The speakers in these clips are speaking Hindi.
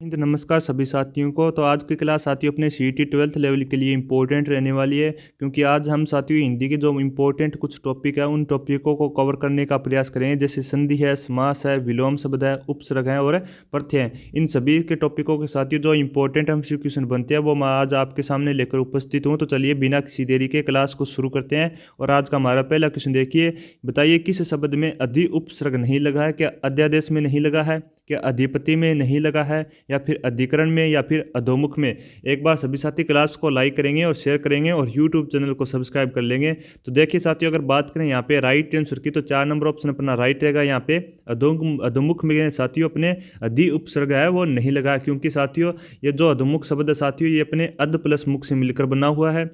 नमस्कार सभी साथियों को। तो आज की क्लास साथियों अपने सीईटी 12th लेवल के लिए इम्पोर्टेंट रहने वाली है, क्योंकि आज हम साथियों हिंदी के जो इम्पोर्टेंट कुछ टॉपिक है उन टॉपिकों को कवर करने का प्रयास करेंगे। जैसे संधि है, समास है, विलोम शब्द है, उपसर्ग है और प्रत्यय है। इन सभी के टॉपिकों के साथियों जो इम्पोर्टेंट हमसे क्वेश्चन बनते हैं वो मैं आज आपके सामने लेकर उपस्थित हूँ। तो चलिए बिना किसी देरी के क्लास को शुरू करते हैं। और आज का हमारा पहला क्वेश्चन देखिए, बताइए किस शब्द में अधि उपसर्ग नहीं लगा है? क्या अध्यादेश में नहीं लगा है, क्या अधिपति में नहीं लगा है, या फिर अधिकरण में, या फिर अधोमुख में? एक बार सभी साथी क्लास को लाइक करेंगे और शेयर करेंगे और यूट्यूब चैनल को सब्सक्राइब कर लेंगे। तो देखिए साथियों, अगर बात करें यहाँ पे राइट आंसर की, तो 4 नंबर ऑप्शन अपना राइट रहेगा। यहाँ पे अधोमुख में साथियों अपने अधि उपसर्ग है वो नहीं लगा, क्योंकि साथियों ये जो अधोमुख शब्द है साथियों ये अपने अध प्लस मुख से मिलकर बना हुआ है।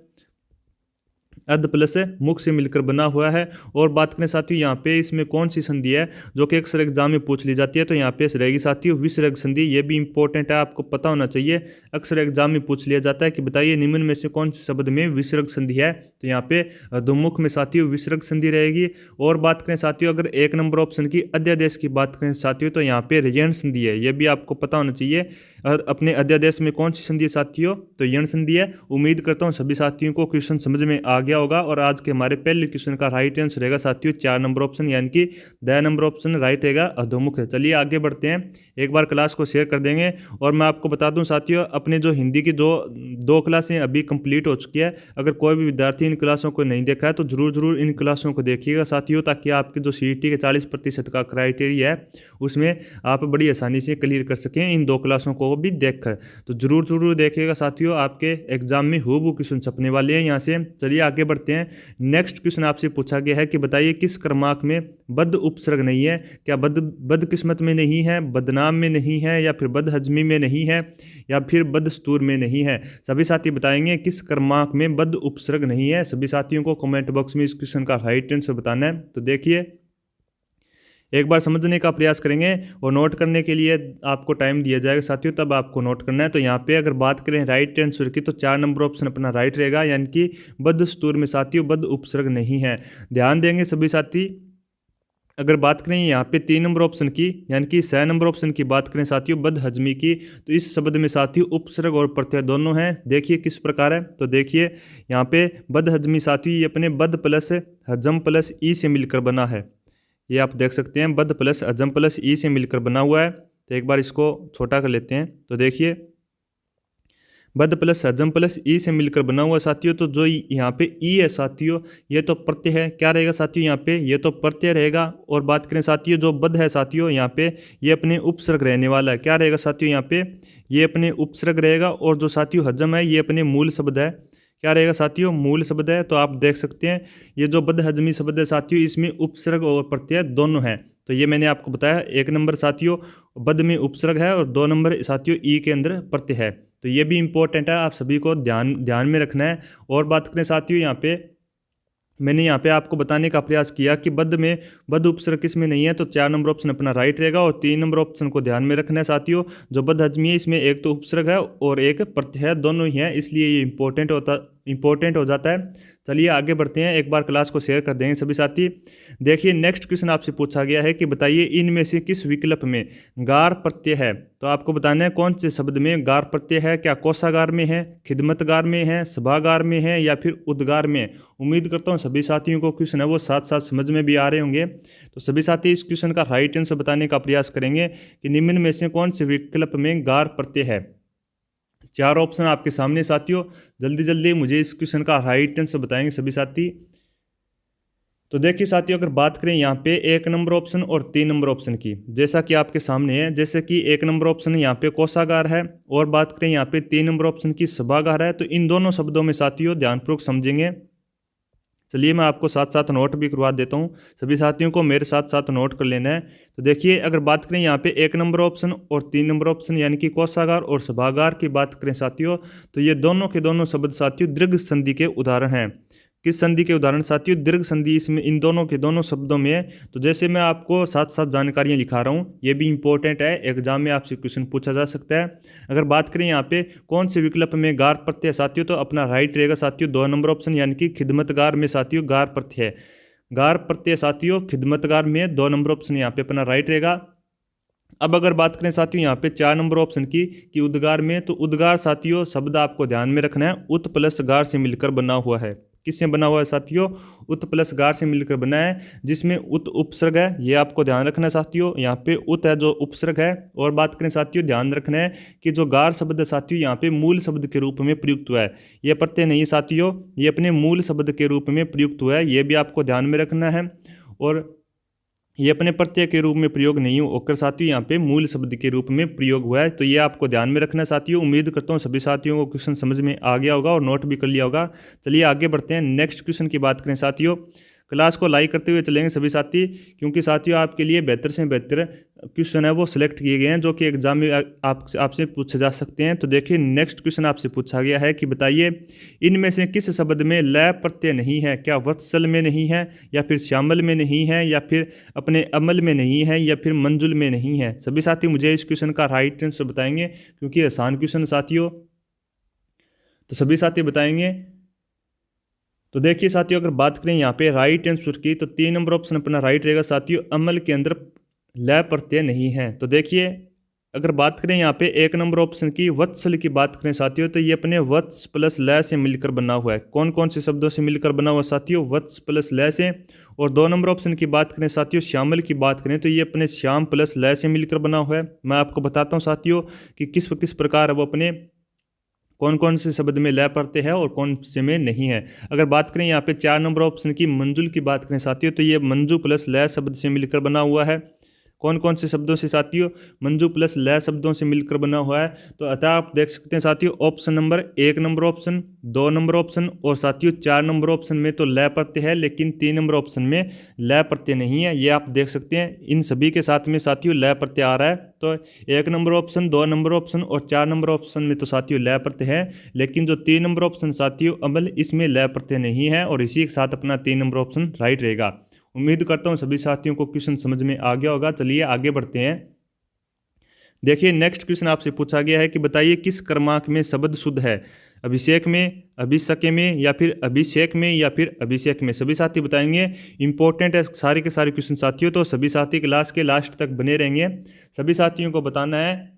अर्ध प्लस मुख से मिलकर बना हुआ है। और बात करें साथियों यहाँ पे इसमें कौन सी संधि है जो कि अक्सर एग्जाम में पूछ ली जाती है, तो यहाँ पे रहेगी साथियों विसर्ग संधि। ये भी इंपॉर्टेंट है, आपको पता होना चाहिए। अक्सर एग्जाम में पूछ लिया जाता है कि बताइए निम्न में से कौन से शब्द में विसर्ग संधि है, तो यहाँ पे अधोमुख में साथियों विसर्ग संधि रहेगी। और बात करें साथियों अगर 1 नंबर ऑप्शन की अध्यादेश की बात करें साथियों, तो यहाँ पे ऋण संधि है। ये भी आपको पता होना चाहिए। अपने अध्यादेश में कौन सी संधि है साथियों, तो यण संधि है। उम्मीद करता हूँ सभी साथियों को क्वेश्चन समझ में आ गया होगा। और आज के हमारे पहले क्वेश्चन का राइट आंसर रहेगा साथियों 4 नंबर ऑप्शन, यानी कि द नंबर ऑप्शन राइट रहेगा अधोमुख है। चलिए आगे बढ़ते हैं, एक बार क्लास को शेयर कर देंगे। और मैं आपको बता दूं साथियों, अपने जो हिंदी की जो 2 क्लासें अभी कंप्लीट हो चुकी है। अगर कोई भी विद्यार्थी इन क्लासों को नहीं देखा है तो जरूर इन क्लासों को देखिएगा साथियों, ताकि आपके जो सीईटी के 40% का क्राइटेरिया है उसमें आप बड़ी आसानी से क्लियर कर सकें इन 2 क्लासों को भी देखकर। तो जरूर देखिएगा साथियों, आपके एग्जाम में हूबहू क्वेश्चन छपने वाले हैं यहाँ से। चलिए आगे बढ़ते हैं। नेक्स्ट क्वेश्चन आपसे पूछा गया है कि बताइए किस क्रमांक में बद उपसर्ग नहीं है? क्या बदकिस्मत में नहीं है, बदनाम में नहीं है, या फिर बदहजमी में नहीं है, या फिर बदस्तूर में नहीं है? सभी साथी बताएंगे किस क्रमांक में बद उपसर्ग नहीं है। सभी साथियों को कमेंट बॉक्स में इस क्वेश्चन का राइट आंसर बताना है। तो देखिए एक बार समझने का प्रयास करेंगे और नोट करने के लिए आपको टाइम दिया जाएगा साथियों, तब आपको नोट करना है। तो यहाँ पे अगर बात करें राइट आंसर की, तो 4 नंबर ऑप्शन अपना राइट रहेगा, यानी कि बदस्तूर में साथियों बद उपसर्ग नहीं है। ध्यान देंगे सभी साथी। अगर बात करें यहाँ पे 3 नंबर ऑप्शन की, यानी कि 6 नंबर ऑप्शन की बात करें साथियों बदहजमी की, तो इस शब्द में साथियों उपसर्ग और प्रत्यय दोनों हैं। देखिए किस प्रकार है, तो देखिए यहाँ पे बदहजमी साथियों ये अपने बद प्लस हजम प्लस ई से मिलकर बना है। ये आप देख सकते हैं बद प्लस अजम प्लस ई से मिलकर बना हुआ है। तो एक बार इसको छोटा कर लेते हैं। तो देखिए बद प्लस हजम प्लस ई से मिलकर बना हुआ साथियों। तो जो यहाँ पे ई है साथियों ये तो प्रत्यय है। क्या रहेगा साथियों यहाँ पे, ये तो प्रत्यय रहेगा। और बात करें साथियों जो बद है साथियों यहाँ पे ये अपने उपसर्ग रहने वाला है। क्या रहेगा साथियों यहाँ पे, ये अपने उपसर्ग रहेगा। और जो साथियों हजम है ये अपने मूल शब्द है। क्या रहेगा साथियों, मूल शब्द है। तो आप देख सकते हैं ये जो बदहजमी शब्द है साथियों इसमें उपसर्ग और प्रत्यय दोनों हैं। तो ये मैंने आपको बताया। 1 नंबर साथियों बद में उपसर्ग है और 2 नंबर साथियों ई के अंदर प्रत्यय है। तो ये भी इंपॉर्टेंट है, आप सभी को ध्यान में रखना है। और बात करें साथियों यहाँ पे मैंने यहाँ पे आपको बताने का प्रयास किया कि बद में बद उपसर्ग किस में नहीं है, तो 4 नंबर ऑप्शन अपना राइट रहेगा। और 3 नंबर ऑप्शन को ध्यान में रखना है साथियों। जो बदहजमी है इसमें एक तो उपसर्ग है और एक प्रत्यय है, दोनों ही है, इसलिए ये इंपॉर्टेंट हो जाता है। चलिए आगे बढ़ते हैं, एक बार क्लास को शेयर कर देंगे सभी साथी। देखिए नेक्स्ट क्वेश्चन आपसे पूछा गया है कि बताइए इनमें से किस विकल्प में गार प्रत्यय है? तो आपको बताना है कौन से शब्द में गार प्रत्यय है। क्या कोषागार में है, खिदमतगार में है, सभागार में है, या फिर उद्गार में? उम्मीद करता हूँ सभी साथियों को क्वेश्चन है वो साथ साथ समझ में भी आ रहे होंगे। तो सभी साथी इस क्वेश्चन का राइट आंसर बताने का प्रयास करेंगे कि निम्न में से कौन से विकल्प में गार प्रत्यय है। 4 ऑप्शन आपके सामने साथियों, जल्दी मुझे इस क्वेश्चन का राइट आंसर बताएंगे सभी साथी। तो देखिए साथियों अगर बात करें यहाँ पे 1 नंबर ऑप्शन और 3 नंबर ऑप्शन की, जैसा कि आपके सामने है, जैसे कि 1 नंबर ऑप्शन यहाँ पे कोषागार है और बात करें यहाँ पे 3 नंबर ऑप्शन की सभागार है। तो इन दोनों शब्दों में साथियों ध्यानपूर्वक समझेंगे। चलिए मैं आपको साथ साथ नोट भी करवा देता हूँ, सभी साथियों को मेरे साथ साथ नोट कर लेना है। तो देखिए अगर बात करें यहाँ पे 1 नंबर ऑप्शन और 3 नंबर ऑप्शन यानी कि कोषागार और सभागार की बात करें साथियों, तो ये दोनों के दोनों शब्द साथियों दीर्घ संधि के उदाहरण हैं। किस संधि के उदाहरण साथियों, दीर्घ संधि इसमें इन दोनों के दोनों शब्दों में है। तो जैसे मैं आपको साथ साथ जानकारियां लिखा रहा हूँ, ये भी इंपॉर्टेंट है, एग्जाम में आपसे क्वेश्चन पूछा जा सकता है। अगर बात करें यहाँ पे कौन से विकल्प में गार प्रत्यय साथियों, तो अपना राइट रहेगा साथियों 2 नंबर ऑप्शन यानी कि खिदमतगार में साथियों गार प्रत्यय है। गार प्रत्यय साथियों खिदमतगार में 2 नंबर ऑप्शन यहाँ पे अपना राइट रहेगा। अब अगर बात करें साथियों यहाँ पे 4 नंबर ऑप्शन की कि उद्गार में, तो उद्गार साथियों शब्द आपको ध्यान में रखना है उत प्लस गार से मिलकर बना हुआ है। किससे बना हुआ है साथियों? उत प्लस गार से मिलकर बना है, जिसमें उत उपसर्ग है, ये आपको ध्यान रखना है साथियों। यहाँ पे उत है जो उपसर्ग है। और बात करें साथियों, ध्यान रखना है कि जो गार शब्द है साथियों यहाँ पे मूल शब्द के रूप में प्रयुक्त हुआ है, ये प्रत्यय नहीं साथियों, ये अपने मूल शब्द के रूप में प्रयुक्त हुआ है, ये भी आपको ध्यान में रखना है। और ये अपने प्रत्यय के रूप में प्रयोग नहीं होकर साथियों यहाँ पे मूल शब्द के रूप में प्रयोग हुआ है, तो ये आपको ध्यान में रखना साथियों। उम्मीद करता हूँ सभी साथियों को क्वेश्चन समझ में आ गया होगा और नोट भी कर लिया होगा। चलिए आगे बढ़ते हैं, नेक्स्ट क्वेश्चन की बात करें साथियों। क्लास को लाइक करते हुए चलेंगे सभी साथी, क्योंकि साथियों आपके लिए बेहतर से बेहतर क्वेश्चन है वो सिलेक्ट किए गए हैं जो कि एग्जाम में आपसे पूछे जा सकते हैं। तो देखिए नेक्स्ट क्वेश्चन आपसे पूछा गया है कि बताइए इनमें से किस शब्द में लय प्रत्यय नहीं है? क्या वत्सल में नहीं है, या फिर श्यामल में नहीं है, या फिर अपने अमल में नहीं है, या फिर मंजुल में नहीं है? सभी साथी मुझे इस क्वेश्चन का राइट आंसर बताएंगे, क्योंकि आसान क्वेश्चन साथियों, तो सभी साथी बताएंगे। तो देखिए साथियों अगर बात करें यहाँ पे राइट आंसर की, तो 3 नंबर ऑप्शन अपना राइट रहेगा साथियों, अमल के अंदर लय प्रत्यय नहीं है। तो देखिए अगर बात करें यहाँ पे 1 नंबर ऑप्शन की वत्सल की बात करें साथियों, तो ये अपने वत्स प्लस लय से मिलकर बना हुआ है। कौन कौन से शब्दों से मिलकर बना हुआ साथियों? वत्स प्लस लय से। और 2 नंबर ऑप्शन की बात करें साथियों, श्यामल की बात करें, तो ये अपने श्याम प्लस लय से मिलकर बना हुआ है। मैं आपको बताता हूँ साथियों कि किस प्रकार वो अपने कौन कौन से शब्द में लय प्रत्यय है और कौन से में नहीं है। अगर बात करें यहाँ पे 4 नंबर ऑप्शन की मंजुल की बात करें साथियों, तो ये मंजू प्लस लय शब्द से मिलकर बना हुआ है। कौन कौन से शब्दों से साथियों? मंजू प्लस लय शब्दों से मिलकर बना हुआ है। तो अतः आप देख सकते हैं साथियों option number 1 number option, 2 number option और साथियों 4 नंबर ऑप्शन में तो लय प्रत्यय है, लेकिन 3 नंबर ऑप्शन में लय प्रत्यय नहीं है। ये आप देख सकते हैं इन सभी के साथ में साथियों लय प्रत्यय आ रहा है। तो 1 नंबर ऑप्शन, 2 नंबर ऑप्शन और 4 नंबर ऑप्शन में तो साथियों लय प्रत्यय है, लेकिन जो 3 नंबर ऑप्शन साथियों अमल, इसमें लय प्रत्यय नहीं है, और इसी के साथ अपना 3 नंबर ऑप्शन राइट रहेगा। उम्मीद करता हूं सभी साथियों को क्वेश्चन समझ में आ गया होगा। चलिए आगे बढ़ते हैं। देखिए नेक्स्ट क्वेश्चन आपसे पूछा गया है कि बताइए किस क्रमांक में शब्द शुद्ध है? अभिषेक में, अभिषेक में, या फिर अभिषेक में, या फिर अभिषेक में? सभी साथी बताएंगे। इंपॉर्टेंट है सारे के सारे क्वेश्चन साथियों, तो सभी साथी क्लास के लास्ट तक बने रहेंगे। सभी साथियों को बताना है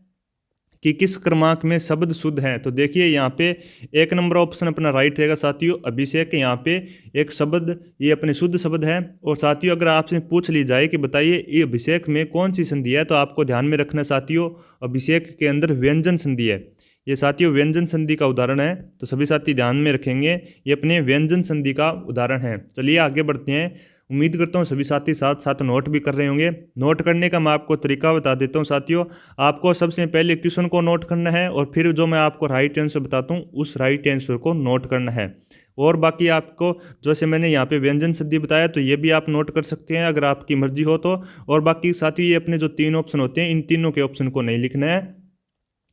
कि किस क्रमांक में शब्द शुद्ध है। तो देखिए यहाँ पे 1 नंबर ऑप्शन अपना राइट रहेगा साथियों, अभिषेक। यहाँ पे एक शब्द ये अपने शुद्ध शब्द है। और साथियों अगर आपसे पूछ ली जाए कि बताइए ये अभिषेक में कौन सी संधि है, तो आपको ध्यान में रखना साथियों अभिषेक के अंदर व्यंजन संधि है। ये साथियों व्यंजन संधि का उदाहरण है, तो सभी साथी ध्यान में रखेंगे ये अपने व्यंजन संधि का उदाहरण है। चलिए आगे बढ़ते हैं। उम्मीद करता हूँ सभी साथी साथ साथ नोट भी कर रहे होंगे। नोट करने का मैं आपको तरीका बता देता हूँ साथियों। आपको सबसे पहले क्वेश्चन को नोट करना है, और फिर जो मैं आपको राइट आंसर बताता हूँ उस राइट आंसर को नोट करना है। और बाकी आपको जैसे मैंने यहाँ पे व्यंजन संधि बताया, तो ये भी आप नोट कर सकते हैं अगर आपकी मर्जी हो तो। और बाकी साथियों ये अपने जो 3 ऑप्शन होते हैं, इन तीनों के ऑप्शन को नहीं लिखना है,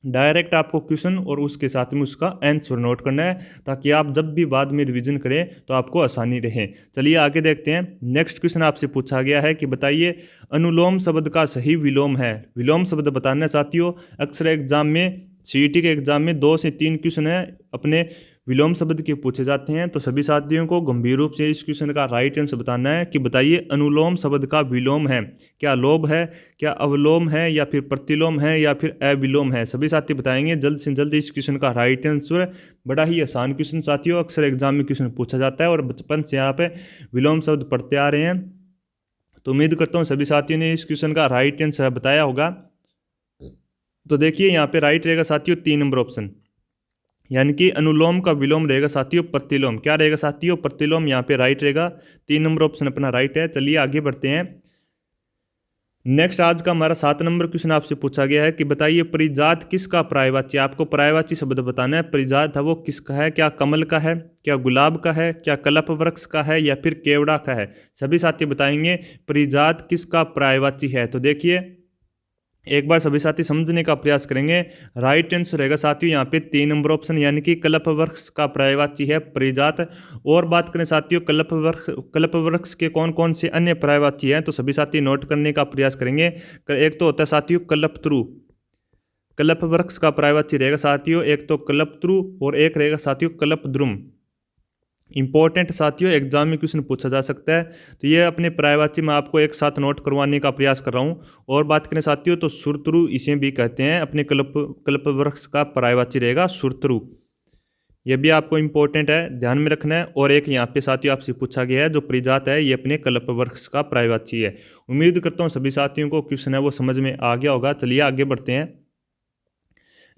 डायरेक्ट आपको क्वेश्चन और उसके साथ में उसका आंसर नोट करना है, ताकि आप जब भी बाद में रिवीजन करें तो आपको आसानी रहे। चलिए आगे देखते हैं। नेक्स्ट क्वेश्चन आपसे पूछा गया है कि बताइए अनुलोम शब्द का सही विलोम है। विलोम शब्द बताना साथियों, अक्सर एग्जाम में सीईटी के एग्जाम में 2 से 3 क्वेश्चन है अपने विलोम शब्द के पूछे जाते हैं। तो सभी साथियों को गंभीर रूप से इस क्वेश्चन का राइट आंसर बताना है कि बताइए अनुलोम शब्द का विलोम है, क्या लोभ है, क्या अवलोम है, या फिर प्रतिलोम है, या फिर अविलोम है? सभी साथी बताएंगे जल्द से जल्द इस क्वेश्चन का राइट आंसर। बड़ा ही आसान क्वेश्चन साथियों, अक्सर एग्जाम में क्वेश्चन पूछा जाता है और बचपन से यहाँ पे विलोम शब्द पढ़ते आ रहे हैं। तो उम्मीद करता हूँ सभी साथियों ने इस क्वेश्चन का राइट आंसर बताया होगा। तो देखिए यहाँ पे राइट रहेगा साथियों 3 नंबर ऑप्शन, यानी कि अनुलोम का विलोम रहेगा साथियों प्रतिलोम। क्या रहेगा साथियों? प्रतिलोम। यहाँ पे राइट रहेगा, 3 नंबर ऑप्शन अपना राइट है। चलिए आगे बढ़ते हैं। नेक्स्ट आज का हमारा 7 नंबर क्वेश्चन आपसे पूछा गया है कि बताइए परिजात किसका पर्यायवाची? आपको पर्यायवाची शब्द बताना है। परिजात है वो किसका है? क्या कमल का है, क्या गुलाब का है, क्या कल्प वृक्ष का है, या फिर केवड़ा का है? सभी साथी बताएंगे परिजात किसका पर्यायवाची है। तो देखिए एक बार सभी साथी समझने का प्रयास करेंगे। राइट आंसर रहेगा साथियों यहाँ पे 3 नंबर ऑप्शन, यानी कि कल्प वृक्ष का पर्यायवाची है परिजात। और बात करें साथियों कल्प वृक्ष के कौन कौन से अन्य पर्यायवाची हैं, तो सभी साथी नोट करने का प्रयास करेंगे। एक तो होता है साथियों कल्पत्रु, कल्प वृक्ष का पर्यायवाची रहेगा साथियों एक तो कल्पत्रु, और एक रहेगा साथियों कल्पद्रुम। इंपॉर्टेंट साथियों एग्जाम में क्वेश्चन पूछा जा सकता है। तो ये अपने पर्यायवाची में आपको एक साथ नोट करवाने का प्रयास कर रहा हूँ। और बात करें साथियों तो सुरतरु इसे भी कहते हैं, अपने कल्पवृक्ष का पर्यायवाची रहेगा सुरतरु। ये भी आपको इंपॉर्टेंट है, ध्यान में रखना है। और एक यहाँ पे साथियों आपसे पूछा गया है जो परिजात है ये अपने कल्पवृक्ष का पर्यायवाची है। उम्मीद करता हूँ सभी साथियों को क्वेश्चन है वो समझ में आ गया होगा। चलिए आगे बढ़ते हैं।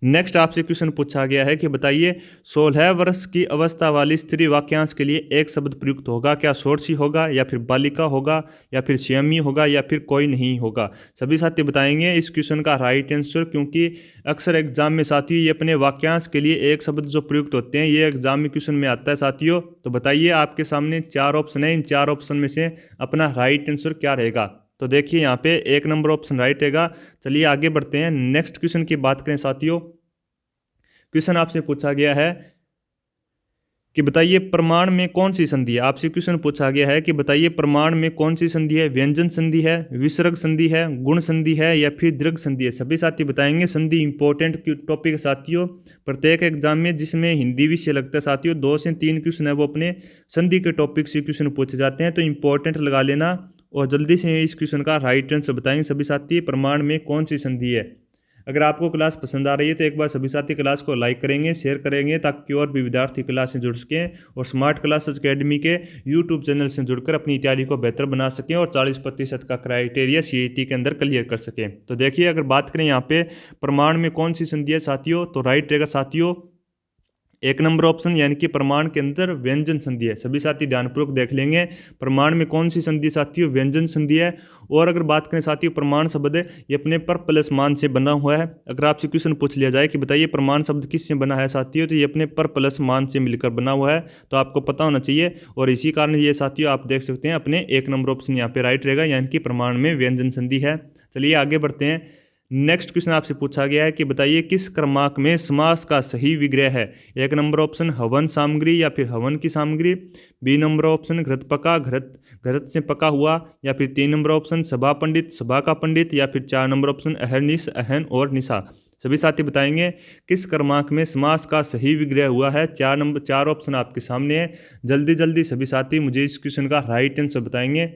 नेक्स्ट आपसे क्वेश्चन पूछा गया है कि बताइए 16 वर्ष की अवस्था वाली स्त्री वाक्यांश के लिए एक शब्द प्रयुक्त होगा। क्या षोडशी होगा या फिर बालिका होगा या फिर संयमी होगा या फिर कोई नहीं होगा। सभी साथी बताएंगे इस क्वेश्चन का राइट आंसर, क्योंकि अक्सर एग्जाम में साथियों ये अपने वाक्यांश के लिए एक शब्द जो प्रयुक्त होते हैं ये एग्जाम में क्वेश्चन में आता है साथियों। तो बताइए आपके सामने 4 ऑप्शन है, इन 4 ऑप्शन में से अपना राइट आंसर क्या रहेगा। तो देखिए यहाँ पे 1 नंबर ऑप्शन राइट रहेगा। चलिए आगे बढ़ते हैं। नेक्स्ट क्वेश्चन की बात करें साथियों, क्वेश्चन आपसे पूछा गया है कि बताइए प्रमाण में कौन सी संधि है। आपसे क्वेश्चन पूछा गया है कि बताइए प्रमाण में कौन सी संधि है। व्यंजन संधि है, विसर्ग संधि है, गुण संधि है या फिर दीर्घ संधि है। सभी साथी बताएंगे। संधि इंपॉर्टेंट टॉपिक है साथियों, प्रत्येक एग्जाम में जिसमें हिंदी विषय लगता है साथियों 2 से 3 क्वेश्चन है वो अपने संधि के टॉपिक से क्वेश्चन पूछे जाते हैं। तो इंपॉर्टेंट लगा लेना और जल्दी से इस क्वेश्चन का राइट आंसर बताएंगे सभी साथी। प्रमाण में कौन सी संधि है। अगर आपको क्लास पसंद आ रही है तो एक बार सभी साथी क्लास को लाइक करेंगे, शेयर करेंगे, ताकि और भी विद्यार्थी क्लास से जुड़ सकें और स्मार्ट क्लासेस अकेडमी के यूट्यूब चैनल से जुड़कर अपनी तैयारी को बेहतर बना सकें और 40% का क्राइटेरिया सीईटी के अंदर क्लियर कर सकें। तो देखिए अगर बात करें यहाँ पे प्रमाण में कौन सी संधि है साथियों, तो राइट रहेगा साथियों 1 नंबर ऑप्शन, यानी कि प्रमाण के अंदर व्यंजन संधि है। सभी साथी ध्यानपूर्वक देख लेंगे प्रमाण में कौन सी संधि साथियों, व्यंजन संधि है। और अगर बात करें साथियों प्रमाण शब्द है ये अपने पर प्लस मान से बना हुआ है। अगर आपसे क्वेश्चन पूछ लिया जाए कि बताइए प्रमाण शब्द किससे बना है साथियों, तो ये अपने पर प्लस मान से मिलकर बना हुआ है। तो आपको पता होना चाहिए और इसी कारण ये साथियों आप देख सकते हैं अपने 1 नंबर ऑप्शन यहाँ पे राइट रहेगा, यानी कि प्रमाण में व्यंजन संधि है। चलिए आगे बढ़ते हैं। नेक्स्ट क्वेश्चन आपसे पूछा गया है कि बताइए किस क्रमांक में समास का सही विग्रह है। 1 नंबर ऑप्शन हवन सामग्री या फिर हवन की सामग्री, बी नंबर ऑप्शन घृत पका घृत से पका हुआ, या फिर 3 नंबर ऑप्शन सभा पंडित सभा का पंडित, या फिर 4 नंबर ऑप्शन अहरनिश अहन और निशा। सभी साथी बताएंगे किस क्रमांक में समास का सही विग्रह हुआ है। 4 ऑप्शन आपके सामने है। जल्दी जल्दी सभी साथी मुझे इस क्वेश्चन का राइट आंसर बताएंगे।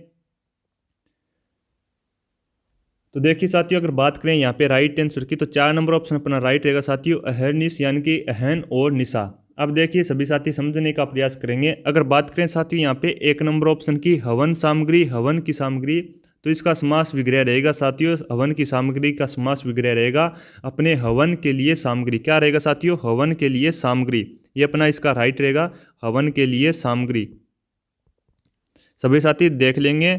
तो देखिए साथियों अगर बात करें यहाँ पे राइट आंसर की, तो 4 नंबर ऑप्शन अपना राइट रहेगा साथियों अहरनिश, यानी कि अहन और निशा। अब देखिए सभी साथी समझने का प्रयास करेंगे। अगर बात करें साथियों यहाँ पे 1 नंबर ऑप्शन की हवन सामग्री हवन की सामग्री, तो इसका समास विग्रह रहेगा साथियों हवन की सामग्री का समास विग्रह रहेगा अपने हवन के लिए सामग्री। क्या रहेगा साथियों, हवन के लिए सामग्री। ये अपना इसका राइट रहेगा हवन के लिए सामग्री। सभी साथी देख लेंगे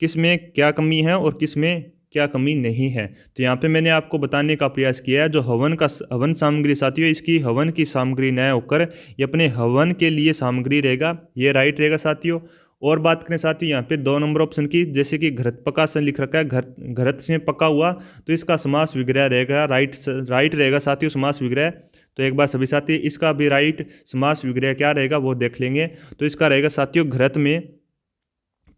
किस में क्या कमी है और किस में क्या कमी नहीं है। तो यहाँ पे मैंने आपको बताने का प्रयास किया है जो हवन सामग्री साथियों इसकी हवन की सामग्री न होकर ये अपने हवन के लिए सामग्री रहेगा, ये राइट रहेगा साथियों। और बात करें साथियों यहाँ पे 2 नंबर ऑप्शन की, जैसे कि घृत पका से लिख रखा है घृत से पका हुआ, तो इसका समास विग्रह रहेगा राइट रहेगा साथियों समास विग्रह। तो एक बार सभी साथी इसका भी राइट समास विग्रह क्या रहेगा वो देख लेंगे। तो इसका रहेगा साथियों घृत में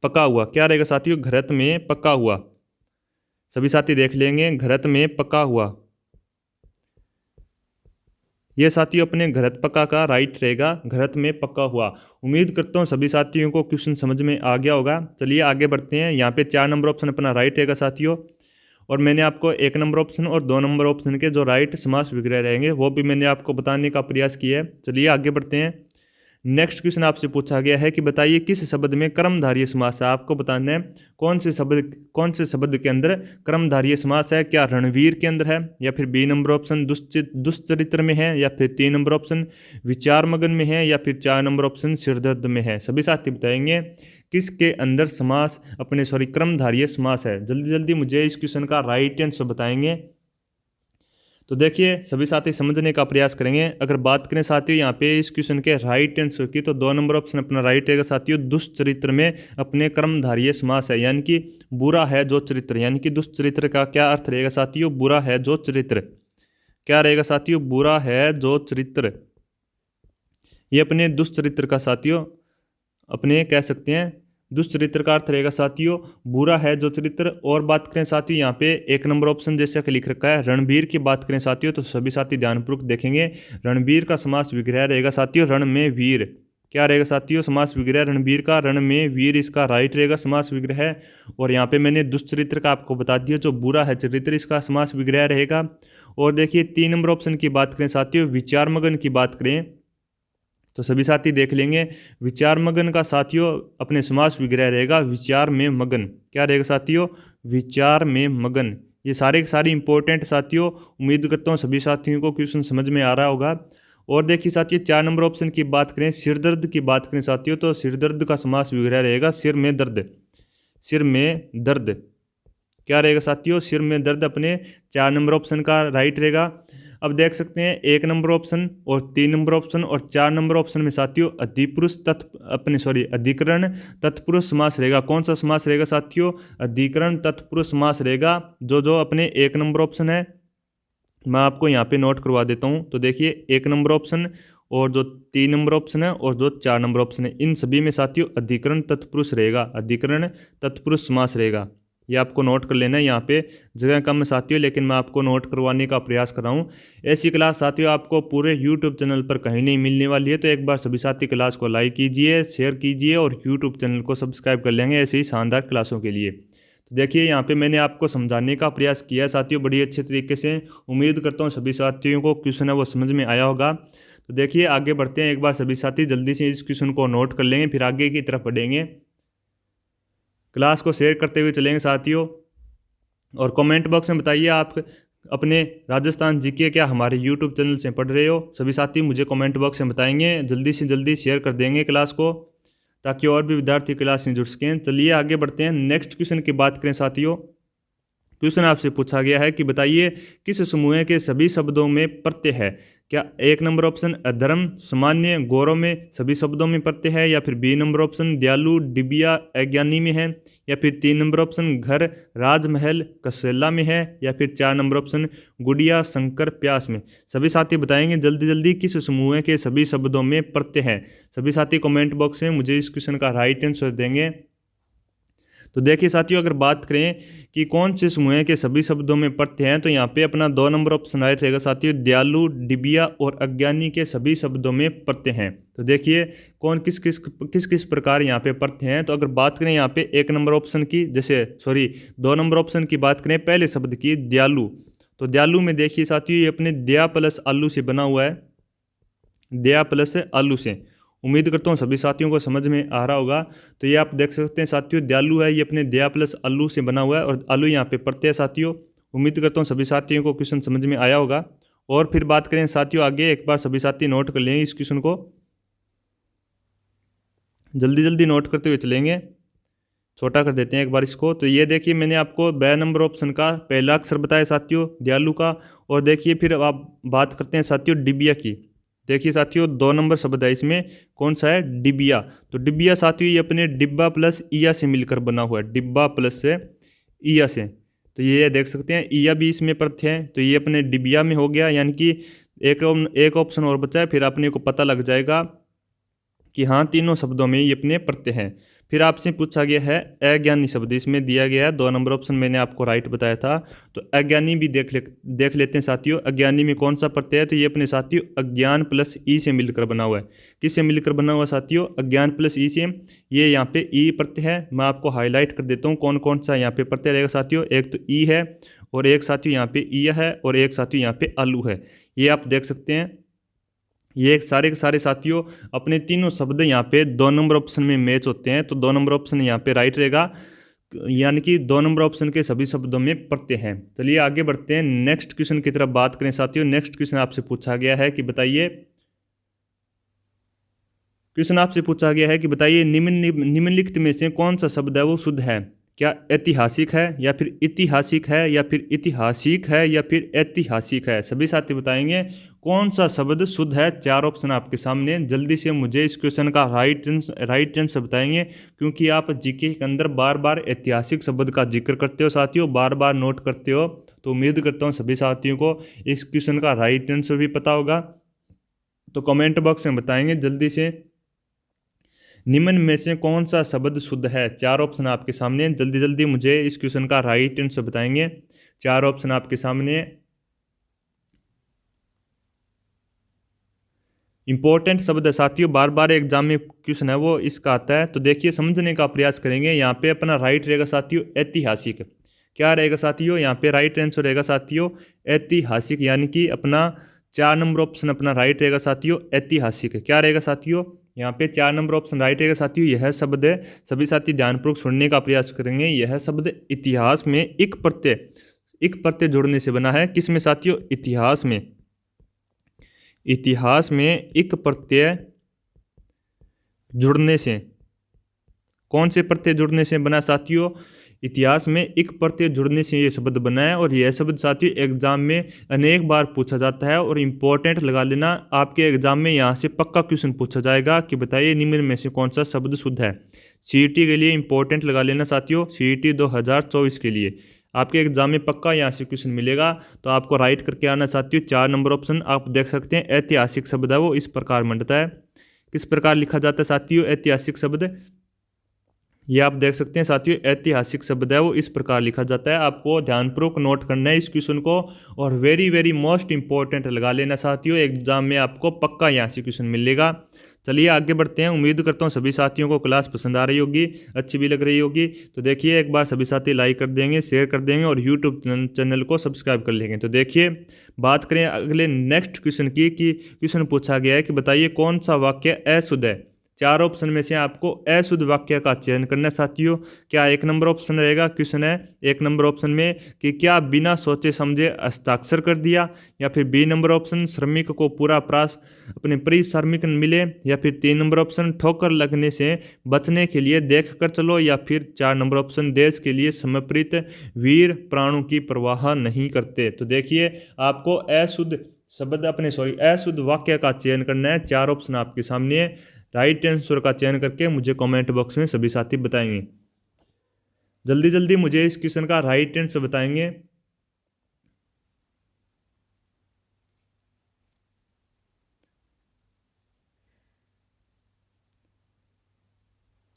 पका हुआ। क्या रहेगा साथियों, घृत में पका हुआ। सभी साथी देख लेंगे घृत में पका हुआ। ये साथियों अपने घृत पका का राइट रहेगा घृत में पका हुआ। उम्मीद करता हूँ सभी साथियों को क्वेश्चन समझ में आ गया होगा। चलिए आगे बढ़ते हैं। यहाँ पे 4 नंबर ऑप्शन अपना राइट रहेगा साथियों, और मैंने आपको 1 नंबर ऑप्शन और 2 नंबर ऑप्शन के जो राइट समास विग्रह रहेंगे वो भी मैंने आपको बताने का प्रयास किया है। चलिए आगे बढ़ते हैं। नेक्स्ट क्वेश्चन आपसे पूछा गया है कि बताइए किस शब्द में कर्मधारय समास है। आपको बताना है कौन से शब्द के अंदर कर्मधारय समास है। क्या रणवीर के अंदर है, या फिर बी नंबर ऑप्शन दुश्चरित्र में है, या फिर 3 नंबर ऑप्शन विचार मगन में है, या फिर 4 नंबर ऑप्शन सिरदर्द में है। सभी साथी बताएंगे किसके अंदर समास कर्मधारय समास है। जल्दी जल्दी मुझे इस क्वेश्चन का राइट आंसर बताएंगे। तो देखिए सभी साथी समझने का प्रयास करेंगे। अगर बात करें साथियों यहाँ पे इस क्वेश्चन के राइट आंसर की, तो 2 नंबर ऑप्शन अपना राइट रहेगा साथियों दुष्चरित्र में अपने कर्मधारय समास है, यानी कि बुरा है जो चरित्र। यानी कि दुष्चरित्र का क्या अर्थ रहेगा साथियों, बुरा है जो चरित्र। क्या रहेगा साथियों, बुरा है जो चरित्र। ये अपने दुष्चरित्र का साथियों अपने कह सकते हैं दुष्चरित्र का अर्थ रहेगा साथियों बुरा है जो चरित्र। और बात करें साथियों यहाँ पे 1 नंबर ऑप्शन जैसा कि लिख रखा है रणबीर की बात करें साथियों, तो सभी साथी ध्यानपूर्वक देखेंगे रणबीर का समास विग्रह रहेगा साथियों रण में वीर। क्या रहेगा साथियों, समास विग्रह रणवीर का, रण में वीर इसका राइट रहेगा समास विग्रह है। और यहाँ पे मैंने दुष्चरित्र का आपको बता दिया, जो बुरा है चरित्र, इसका समास विग्रह रहेगा। और देखिए 3 नंबर ऑप्शन की बात करें साथियों, विचार मगन की बात करें तो सभी साथी देख लेंगे, विचार मगन का साथियों अपने समास विग्रह रहेगा विचार में मगन। क्या रहेगा साथियों, विचार में मगन। ये सारे के सारे इंपॉर्टेंट साथियों, उम्मीद करता हूँ सभी साथियों को क्वेश्चन समझ में आ रहा होगा। और देखिए साथियों 4 नंबर ऑप्शन की बात करें, सिरदर्द की बात करें साथियों, तो सिरदर्द का समास विग्रह रहेगा सिर में दर्द, सिर में दर्द। क्या रहेगा साथियों, सिर में दर्द अपने 4 नंबर ऑप्शन का राइट रहेगा। अब देख सकते हैं 1 नंबर ऑप्शन और 3 नंबर ऑप्शन और 4 नंबर ऑप्शन में साथियों अधिपुरुष अधिकरण तत्पुरुष समास रहेगा। कौन सा समास रहेगा साथियों, अधिकरण तत्पुरुष समास रहेगा। जो अपने 1 नंबर ऑप्शन है मैं आपको यहाँ पे नोट करवा देता हूँ। तो देखिए 1 नंबर ऑप्शन और जो 3 नंबर ऑप्शन है और जो 4 नंबर ऑप्शन है, इन सभी में साथियों अधिकरण तत्पुरुष रहेगा, अधिकरण तत्पुरुष समास रहेगा। ये आपको नोट कर लेना है, यहाँ पे जगह कम है साथियों, लेकिन मैं आपको नोट करवाने का प्रयास कर रहा हूँ। ऐसी क्लास साथियों आपको पूरे यूट्यूब चैनल पर कहीं नहीं मिलने वाली है। तो एक बार सभी साथी क्लास को लाइक कीजिए, शेयर कीजिए और यूट्यूब चैनल को सब्सक्राइब कर लेंगे ऐसे ही शानदार क्लासों के लिए। तो देखिए यहाँ पे मैंने आपको समझाने का प्रयास किया साथियों बड़ी अच्छे तरीके से। उम्मीद करता हूँ सभी साथियों को क्वेश्चन है वो समझ में आया होगा। तो देखिए आगे बढ़ते हैं, एक बार सभी साथी जल्दी से इस क्वेश्चन को नोट कर लेंगे, फिर आगे की तरफ बढ़ेंगे। क्लास को शेयर करते हुए चलेंगे साथियों। और कमेंट बॉक्स में बताइए आप अपने राजस्थान जीके क्या हमारे यूट्यूब चैनल से पढ़ रहे हो। सभी साथी मुझे कमेंट बॉक्स में बताएंगे, जल्दी से जल्दी शेयर कर देंगे क्लास को, ताकि और भी विद्यार्थी क्लास से जुड़ सकें। चलिए आगे बढ़ते हैं, नेक्स्ट क्वेश्चन की बात करें साथियों। क्वेश्चन आपसे पूछा गया है कि बताइए किस समूह के सभी शब्दों में प्रत्यय है। क्या 1 नंबर ऑप्शन अधर्म, सामान्य, गौरव में सभी शब्दों में प्रत्यय है, या फिर 2 नंबर ऑप्शन दयालु, डिबिया, अज्ञानी में है, या फिर 3 नंबर ऑप्शन घर, राजमहल, कसेला में है, या फिर 4 नंबर ऑप्शन गुड़िया, शंकर, प्यास में। सभी साथी बताएंगे जल्दी जल्दी किस समूह के सभी शब्दों में प्रत्यय है। सभी साथी कमेंट बॉक्स में मुझे इस क्वेश्चन का राइट आंसर देंगे। तो देखिए साथियों अगर बात करें कि कौन से समूह के सभी शब्दों में प्रत्यय हैं, तो यहाँ पे अपना 2 नंबर ऑप्शन राइट रहेगा साथियों, दयालु, डिबिया और अज्ञानी के सभी शब्दों में प्रत्यय हैं। तो देखिए कौन किस किस प्रकार यहाँ पे प्रत्यय हैं। तो अगर बात करें यहाँ पे 1 नंबर ऑप्शन की, 2 नंबर ऑप्शन की बात करें पहले शब्द की दयालु, तो दयालु में देखिए साथियों ये अपने दया प्लस आलू से बना हुआ है, दया प्लस आलू से। उम्मीद करता हूँ सभी साथियों को समझ में आ रहा होगा। तो ये आप देख सकते हैं साथियों दयालु है, ये अपने दया प्लस आलू से बना हुआ है और आलू यहाँ पे प्रत्यय है साथियों। उम्मीद करता हूँ सभी साथियों को क्वेश्चन समझ में आया होगा। और फिर बात करें साथियों आगे, एक बार सभी साथी नोट कर लेंगे इस क्वेश्चन को, जल्दी जल्दी नोट करते हुए चलेंगे। छोटा कर देते हैं एक बार इसको। तो ये देखिए मैंने आपको 2 नंबर ऑप्शन का पहला अक्षर बताया साथियों दयालु का। और देखिए फिर आप बात करते हैं साथियों डिबिया की। देखिए साथियों 2 नंबर शब्द है इसमें, कौन सा है, डिबिया। तो डिबिया साथियों ये अपने डिब्बा प्लस ईया से मिलकर बना हुआ है, डिब्बा प्लस से ईया से। तो ये देख सकते हैं ईया भी इसमें प्रत्यय है, तो ये अपने डिबिया में हो गया। यानी कि एक ऑप्शन और बचा है, फिर अपने को पता लग जाएगा कि हाँ तीनों शब्दों में ये अपने प्रत्यय हैं। फिर आपसे पूछा गया है अज्ञानी शब्द, इसमें दिया गया है 2 नंबर ऑप्शन मैंने आपको राइट बताया था। तो अज्ञानी भी देख लेते हैं साथियों, अज्ञानी में कौन सा प्रत्यय है। तो ये अपने साथियों अज्ञान प्लस ई से मिलकर बना हुआ है। किससे मिलकर बना हुआ साथियों, अज्ञान प्लस ई से। ये यहाँ पे ई प्रत्यय है, मैं आपको हाईलाइट कर देता हूँ कौन कौन सा यहाँ पे प्रत्यय रहेगा साथियों। एक तो ई है, और एक साथियों यहाँ पे ई है, और एक साथियों यहाँ पे आलू है। ये आप देख सकते हैं, ये सारे के सारे साथियों अपने तीनों शब्द यहाँ पे 2 नंबर ऑप्शन में मैच होते हैं। तो 2 नंबर ऑप्शन यहाँ पे राइट रहेगा, यानी कि 2 नंबर ऑप्शन के सभी शब्दों में प्रत्यय हैं। चलिए आगे बढ़ते हैं, नेक्स्ट क्वेश्चन की तरफ बात करें साथियों। नेक्स्ट क्वेश्चन आपसे पूछा गया है कि बताइए, निम्नलिखित में से कौन सा शब्द है वो शुद्ध है। क्या ऐतिहासिक है, या फिर ऐतिहासिक है, या फिर ऐतिहासिक है, या फिर ऐतिहासिक है। सभी साथी बताएंगे कौन सा शब्द शुद्ध है। 4 ऑप्शन आपके सामने, जल्दी से मुझे इस क्वेश्चन का राइट आंसर बताएंगे, क्योंकि आप जीके के अंदर बार बार ऐतिहासिक शब्द का जिक्र करते हो साथियों, बार बार नोट करते हो। तो उम्मीद करता हूँ सभी साथियों को इस क्वेश्चन का राइट आंसर भी पता होगा। तो कमेंट बॉक्स में बताएंगे जल्दी से, निम्न में से कौन सा शब्द शुद्ध है। 4 ऑप्शन आपके सामने, जल्दी जल्दी मुझे इस क्वेश्चन का राइट आंसर बताएंगे। 4 ऑप्शन आपके सामने, इंपॉर्टेंट शब्द है साथियों, बार बार एग्जाम में क्वेश्चन है वो इसका आता है। तो देखिए समझने का प्रयास करेंगे। यहाँ पे अपना राइट रहेगा साथियों ऐतिहासिक। क्या रहेगा साथियों, यहाँ पे राइट आंसर रहेगा साथियों ऐतिहासिक, यानी कि अपना 4 नंबर ऑप्शन अपना राइट रहेगा साथियों ऐतिहासिक। क्या रहेगा साथियों, यहाँ पे 4 नंबर ऑप्शन राइट रहेगा साथियों। यह शब्द है, सभी साथी ध्यानपूर्वक सुनने का प्रयास करेंगे। यह शब्द इतिहास में एक प्रत्यय जोड़ने से बना है। किस में साथियों, इतिहास में। इतिहास में एक प्रत्यय जुड़ने से, कौन से प्रत्यय जुड़ने से बना साथियों, इतिहास में एक प्रत्यय जुड़ने से ये शब्द बना है। और यह शब्द साथियों एग्जाम में अनेक बार पूछा जाता है। और इम्पोर्टेंट लगा लेना, आपके एग्जाम में यहाँ से पक्का क्वेश्चन पूछा जाएगा कि बताइए निम्न में से कौन सा शब्द शुद्ध है। सीईटी के लिए इंपॉर्टेंट लगा लेना साथियों, सीईटी 2024 के लिए आपके एग्जाम में पक्का यहाँ से क्वेश्चन मिलेगा। तो आपको राइट करके आना साथियों। 4 नंबर ऑप्शन आप देख सकते हैं, ऐतिहासिक शब्द है वो इस प्रकार मंडता है। किस प्रकार लिखा जाता है साथियों ऐतिहासिक शब्द, ये आप देख सकते हैं साथियों, ऐतिहासिक शब्द है वो इस प्रकार लिखा जाता है। आपको ध्यानपूर्वक नोट करना है इस क्वेश्चन को, और वेरी वेरी मोस्ट इंपॉर्टेंट लगा लेना साथियों, एग्जाम में आपको पक्का यहाँ से क्वेश्चन मिलेगा। चलिए आगे बढ़ते हैं। उम्मीद करता हूँ सभी साथियों को क्लास पसंद आ रही होगी, अच्छी भी लग रही होगी। तो देखिए एक बार सभी साथी लाइक कर देंगे, शेयर कर देंगे और यूट्यूब चैनल को सब्सक्राइब कर लेंगे। तो देखिए बात करें अगले नेक्स्ट क्वेश्चन की, कि क्वेश्चन पूछा गया है कि बताइए कौन सा वाक्य अशुद्ध है। 4 ऑप्शन में से आपको अशुद्ध वाक्य का चयन करना है साथियों। क्या 1 नंबर ऑप्शन रहेगा, क्वेश्चन है 1 नंबर ऑप्शन में कि क्या बिना सोचे समझे हस्ताक्षर कर दिया, या फिर B नंबर ऑप्शन श्रमिक को पूरा प्रास अपने परिश्रमिक मिले, या फिर 3 नंबर ऑप्शन ठोकर लगने से बचने के लिए देख कर चलो, या फिर 4 नंबर ऑप्शन देश के लिए समर्पित वीर प्राणों की परवाह नहीं करते। तो देखिए आपको अशुद्ध शब्द अशुद्ध वाक्य का चयन करना है। 4 ऑप्शन आपके सामने है, राइट आंसर का चयन करके मुझे कमेंट बॉक्स में सभी साथी बताएंगे। जल्दी जल्दी मुझे इस क्वेश्चन का राइट आंसर बताएंगे।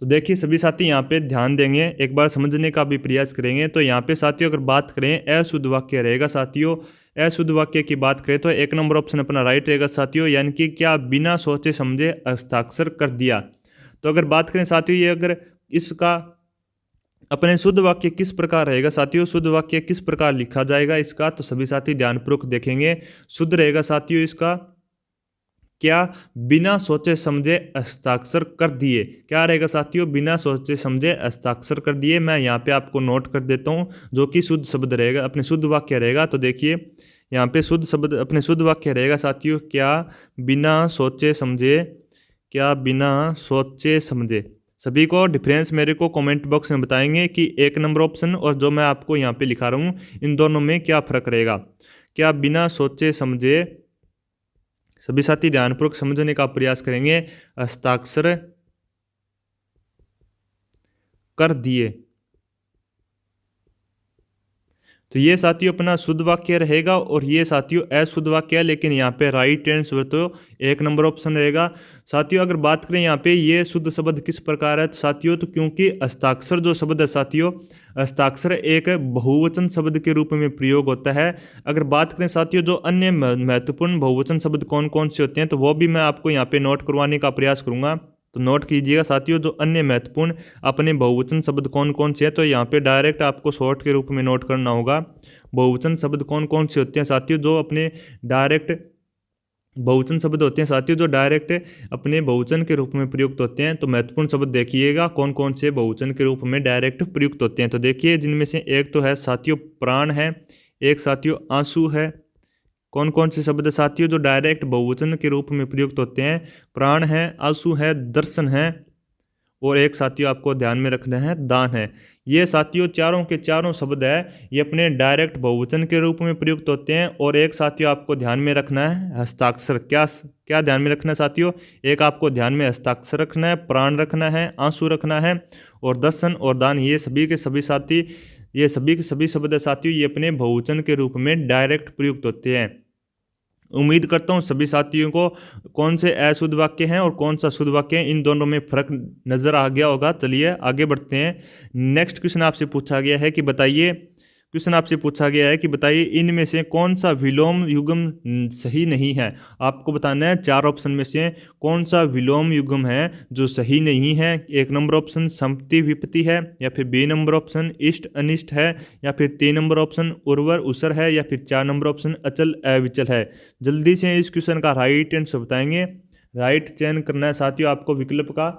तो देखिए सभी साथी यहाँ पे ध्यान देंगे, एक बार समझने का भी प्रयास करेंगे। तो यहाँ पे साथियों अगर बात करें अशुद्ध वाक्य रहेगा साथियों, अशुद्ध वाक्य की बात करें तो 1 नंबर ऑप्शन अपना राइट रहेगा साथियों, यानी कि क्या बिना सोचे समझे हस्ताक्षर कर दिया। तो अगर बात करें साथियों ये अगर इसका अपने शुद्ध वाक्य किस प्रकार रहेगा साथियों, शुद्ध वाक्य किस प्रकार लिखा जाएगा इसका, तो सभी साथी ध्यानपूर्वक देखेंगे। शुद्ध रहेगा साथियों इसका क्या बिना सोचे समझे हस्ताक्षर कर दिए। क्या रहेगा साथियों, बिना सोचे समझे हस्ताक्षर कर दिए। मैं यहाँ पे आपको नोट कर देता हूँ जो कि शुद्ध शब्द रहेगा, अपने शुद्ध वाक्य रहेगा। तो देखिए यहाँ पे शुद्ध शब्द अपने शुद्ध वाक्य रहेगा साथियों, क्या बिना सोचे समझे, क्या बिना सोचे समझे। सभी को डिफरेंस मेरे को कमेंट बॉक्स में बताएंगे कि 1 नंबर ऑप्शन और जो मैं आपको यहाँ पे लिखा रहा हूँ इन दोनों में क्या फ़र्क रहेगा। क्या बिना सोचे समझे, सभी साथी ध्यानपूर्वक समझने का प्रयास करेंगे, हस्ताक्षर कर दिए। तो ये साथियों अपना शुद्ध वाक्य रहेगा, और ये साथियों अशुद्ध वाक्य है, लेकिन यहाँ पे राइट आंसर तो 1 नंबर ऑप्शन रहेगा। साथियों अगर बात करें यहाँ पे ये शुद्ध शब्द किस प्रकार है साथियों, तो क्योंकि हस्ताक्षर जो शब्द है साथियों, हस्ताक्षर एक बहुवचन शब्द के रूप में प्रयोग होता है। अगर बात करें साथियों जो अन्य महत्वपूर्ण बहुवचन शब्द कौन कौन से होते हैं, तो वो भी मैं आपको यहाँ पे नोट करवाने का प्रयास करूँगा। तो नोट कीजिएगा साथियों जो अन्य महत्वपूर्ण अपने बहुवचन शब्द कौन कौन से हैं। तो यहाँ पे डायरेक्ट आपको शॉर्ट के रूप में नोट करना होगा। बहुवचन शब्द कौन कौन से होते हैं साथियों, जो अपने डायरेक्ट बहुवचन शब्द होते हैं साथियों, जो डायरेक्ट अपने बहुवचन के रूप में प्रयुक्त होते हैं। तो महत्वपूर्ण शब्द देखिएगा कौन कौन से बहुवचन के रूप में डायरेक्ट प्रयुक्त होते हैं। तो देखिए जिनमें से एक तो है साथियों प्राण है, एक साथियों आंसू है। कौन कौन से शब्द साथियों जो डायरेक्ट बहुवचन के रूप में प्रयुक्त होते हैं, प्राण है, आंसू है, दर्शन है, और एक साथियों आपको ध्यान में रखना है दान है। ये साथियों चारों के चारों शब्द है ये अपने डायरेक्ट बहुवचन के रूप में प्रयुक्त होते हैं। और एक साथियों आपको ध्यान में रखना है हस्ताक्षर। क्या क्या ध्यान में रखना है साथियों, एक आपको ध्यान में हस्ताक्षर रखना है, प्राण रखना है, आंसू रखना है, और दर्शन और दान, ये सभी के सभी साथी, ये सभी के सभी शब्द साथियों ये अपने बहुवचन के रूप में डायरेक्ट प्रयुक्त होते हैं। उम्मीद करता हूँ सभी साथियों को कौन से अशुद्ध वाक्य हैं और कौन सा शुद्ध वाक्य है इन दोनों में फर्क नजर आ गया होगा। चलिए आगे बढ़ते हैं। नेक्स्ट क्वेश्चन आपसे पूछा गया है कि बताइए क्वेश्चन आपसे पूछा गया है कि बताइए इनमें से कौन सा विलोम युग्म सही नहीं है। आपको बताना है 4 ऑप्शन में से कौन सा विलोम युग्म है जो सही नहीं है। 1 नंबर ऑप्शन संपत्ति विपत्ति है, या फिर बी नंबर ऑप्शन इष्ट अनिष्ट है, या फिर 3 नंबर ऑप्शन उर्वर उसर है, या फिर 4 नंबर ऑप्शन अचल अविचल है। जल्दी से इस क्वेश्चन का राइट आंसर बताएंगे। राइट चयन करना है साथियों आपको विकल्प का।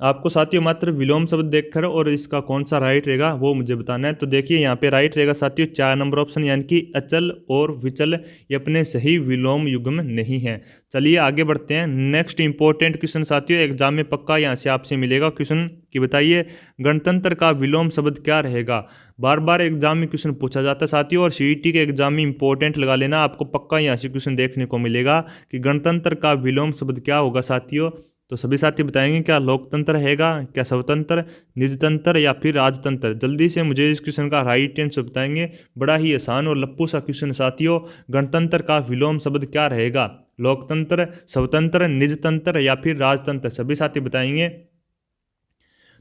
आपको साथियों मात्र विलोम शब्द देखकर और इसका कौन सा राइट रहेगा वो मुझे बताना है। तो देखिए यहाँ पे राइट रहेगा साथियों 4 नंबर ऑप्शन, यानी कि अचल और विचल ये अपने सही विलोम युग्म नहीं है। चलिए आगे बढ़ते हैं। नेक्स्ट इंपॉर्टेंट क्वेश्चन साथियों एग्जाम में पक्का यहाँ से आपसे मिलेगा क्वेश्चन कि बताइए गणतंत्र का विलोम शब्द क्या रहेगा। बार बार एग्जाम में क्वेश्चन पूछा जाता है साथियों, और सीईटी के एग्जाम में इंपॉर्टेंट लगा लेना, आपको पक्का यहाँ से क्वेश्चन देखने को मिलेगा कि गणतंत्र का विलोम शब्द क्या होगा साथियों। तो सभी साथी बताएंगे क्या लोकतंत्र रहेगा, क्या स्वतंत्र, निजतंत्र या फिर राजतंत्र। जल्दी से मुझे इस क्वेश्चन का राइट आंसर बताएंगे। बड़ा ही आसान और लप्पू सा क्वेश्चन साथियों, गणतंत्र का विलोम शब्द क्या रहेगा, लोकतंत्र, स्वतंत्र, निजतंत्र या फिर राजतंत्र। सभी साथी बताएंगे।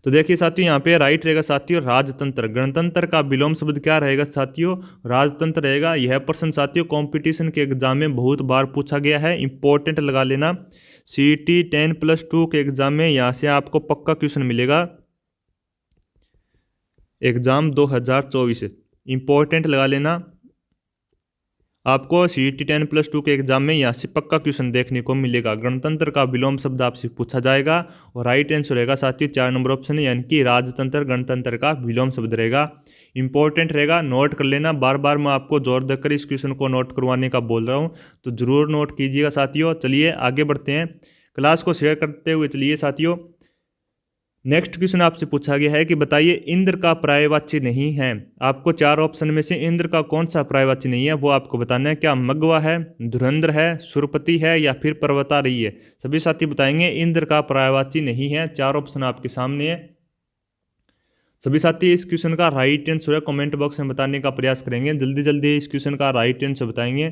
तो देखिए साथियों यहाँ पे राइट रहेगा साथियों राजतंत्र। गणतंत्र का विलोम शब्द क्या रहेगा साथियों, राजतंत्र रहेगा। यह प्रश्न साथियों कंपटीशन के एग्जाम में बहुत बार पूछा गया है, इंपॉर्टेंट लगा लेना। सीईटी 10+2 के एग्जाम में यहाँ से आपको पक्का क्वेश्चन मिलेगा। एग्जाम 2024 इंपॉर्टेंट लगा लेना। आपको सीईटी 10+2 के एग्जाम में यहाँ से पक्का क्वेश्चन देखने को मिलेगा। गणतंत्र का विलोम शब्द आपसे पूछा जाएगा और राइट आंसर रहेगा साथियों 4 नंबर ऑप्शन, यानी कि राजतंत्र गणतंत्र का विलोम शब्द रहेगा। इंपॉर्टेंट रहेगा, नोट कर लेना। बार बार मैं आपको जोर देकर इस क्वेश्चन को नोट करवाने का बोल रहा हूँ, तो जरूर नोट कीजिएगा साथियों। चलिए आगे बढ़ते हैं, क्लास को शेयर करते हुए चलिए साथियों। नेक्स्ट क्वेश्चन आपसे पूछा गया है कि बताइए इंद्र का पर्यायवाची नहीं है। आपको 4 ऑप्शन में से इंद्र का कौन सा पर्यायवाची नहीं है वो आपको बताना है। क्या मगवा है, धुरंधर है, सुरपति है या फिर पर्वतारोही है। सभी साथी बताएंगे इंद्र का पर्यायवाची नहीं है। 4 ऑप्शन आपके सामने है। सभी साथी इस क्वेश्चन का राइट आंसर कमेंट बॉक्स में बताने का प्रयास करेंगे। जल्दी जल्दी इस क्वेश्चन का राइट आंसर बताएंगे।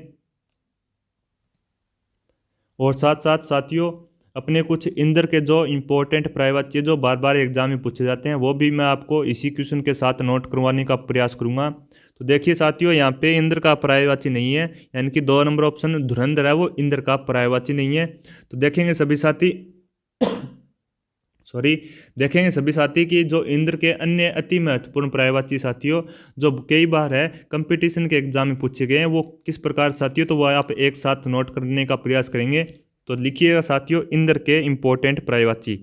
और साथ साथ साथियों अपने कुछ इंद्र के जो इंपॉर्टेंट पर्यायवाची जो बार बार एग्जाम में पूछे जाते हैं वो भी मैं आपको इसी क्वेश्चन के साथ नोट करवाने का प्रयास करूंगा। तो देखिए साथियों यहाँ पे इंद्र का पर्यायवाची नहीं है, यानी कि 2 नंबर ऑप्शन धुरंधर है वो इंद्र का पर्यायवाची नहीं है। तो देखेंगे सभी साथी देखेंगे सभी साथी कि जो इंद्र के अन्य अति महत्वपूर्ण पर्यायवाची साथियों जो कई बार है कंपटीशन के एग्जाम में पूछे गए हैं वो किस प्रकार साथियों, तो वो आप एक साथ नोट करने का प्रयास करेंगे। तो लिखिएगा साथियों इंद्र के इंपॉर्टेंट पर्यायवाची।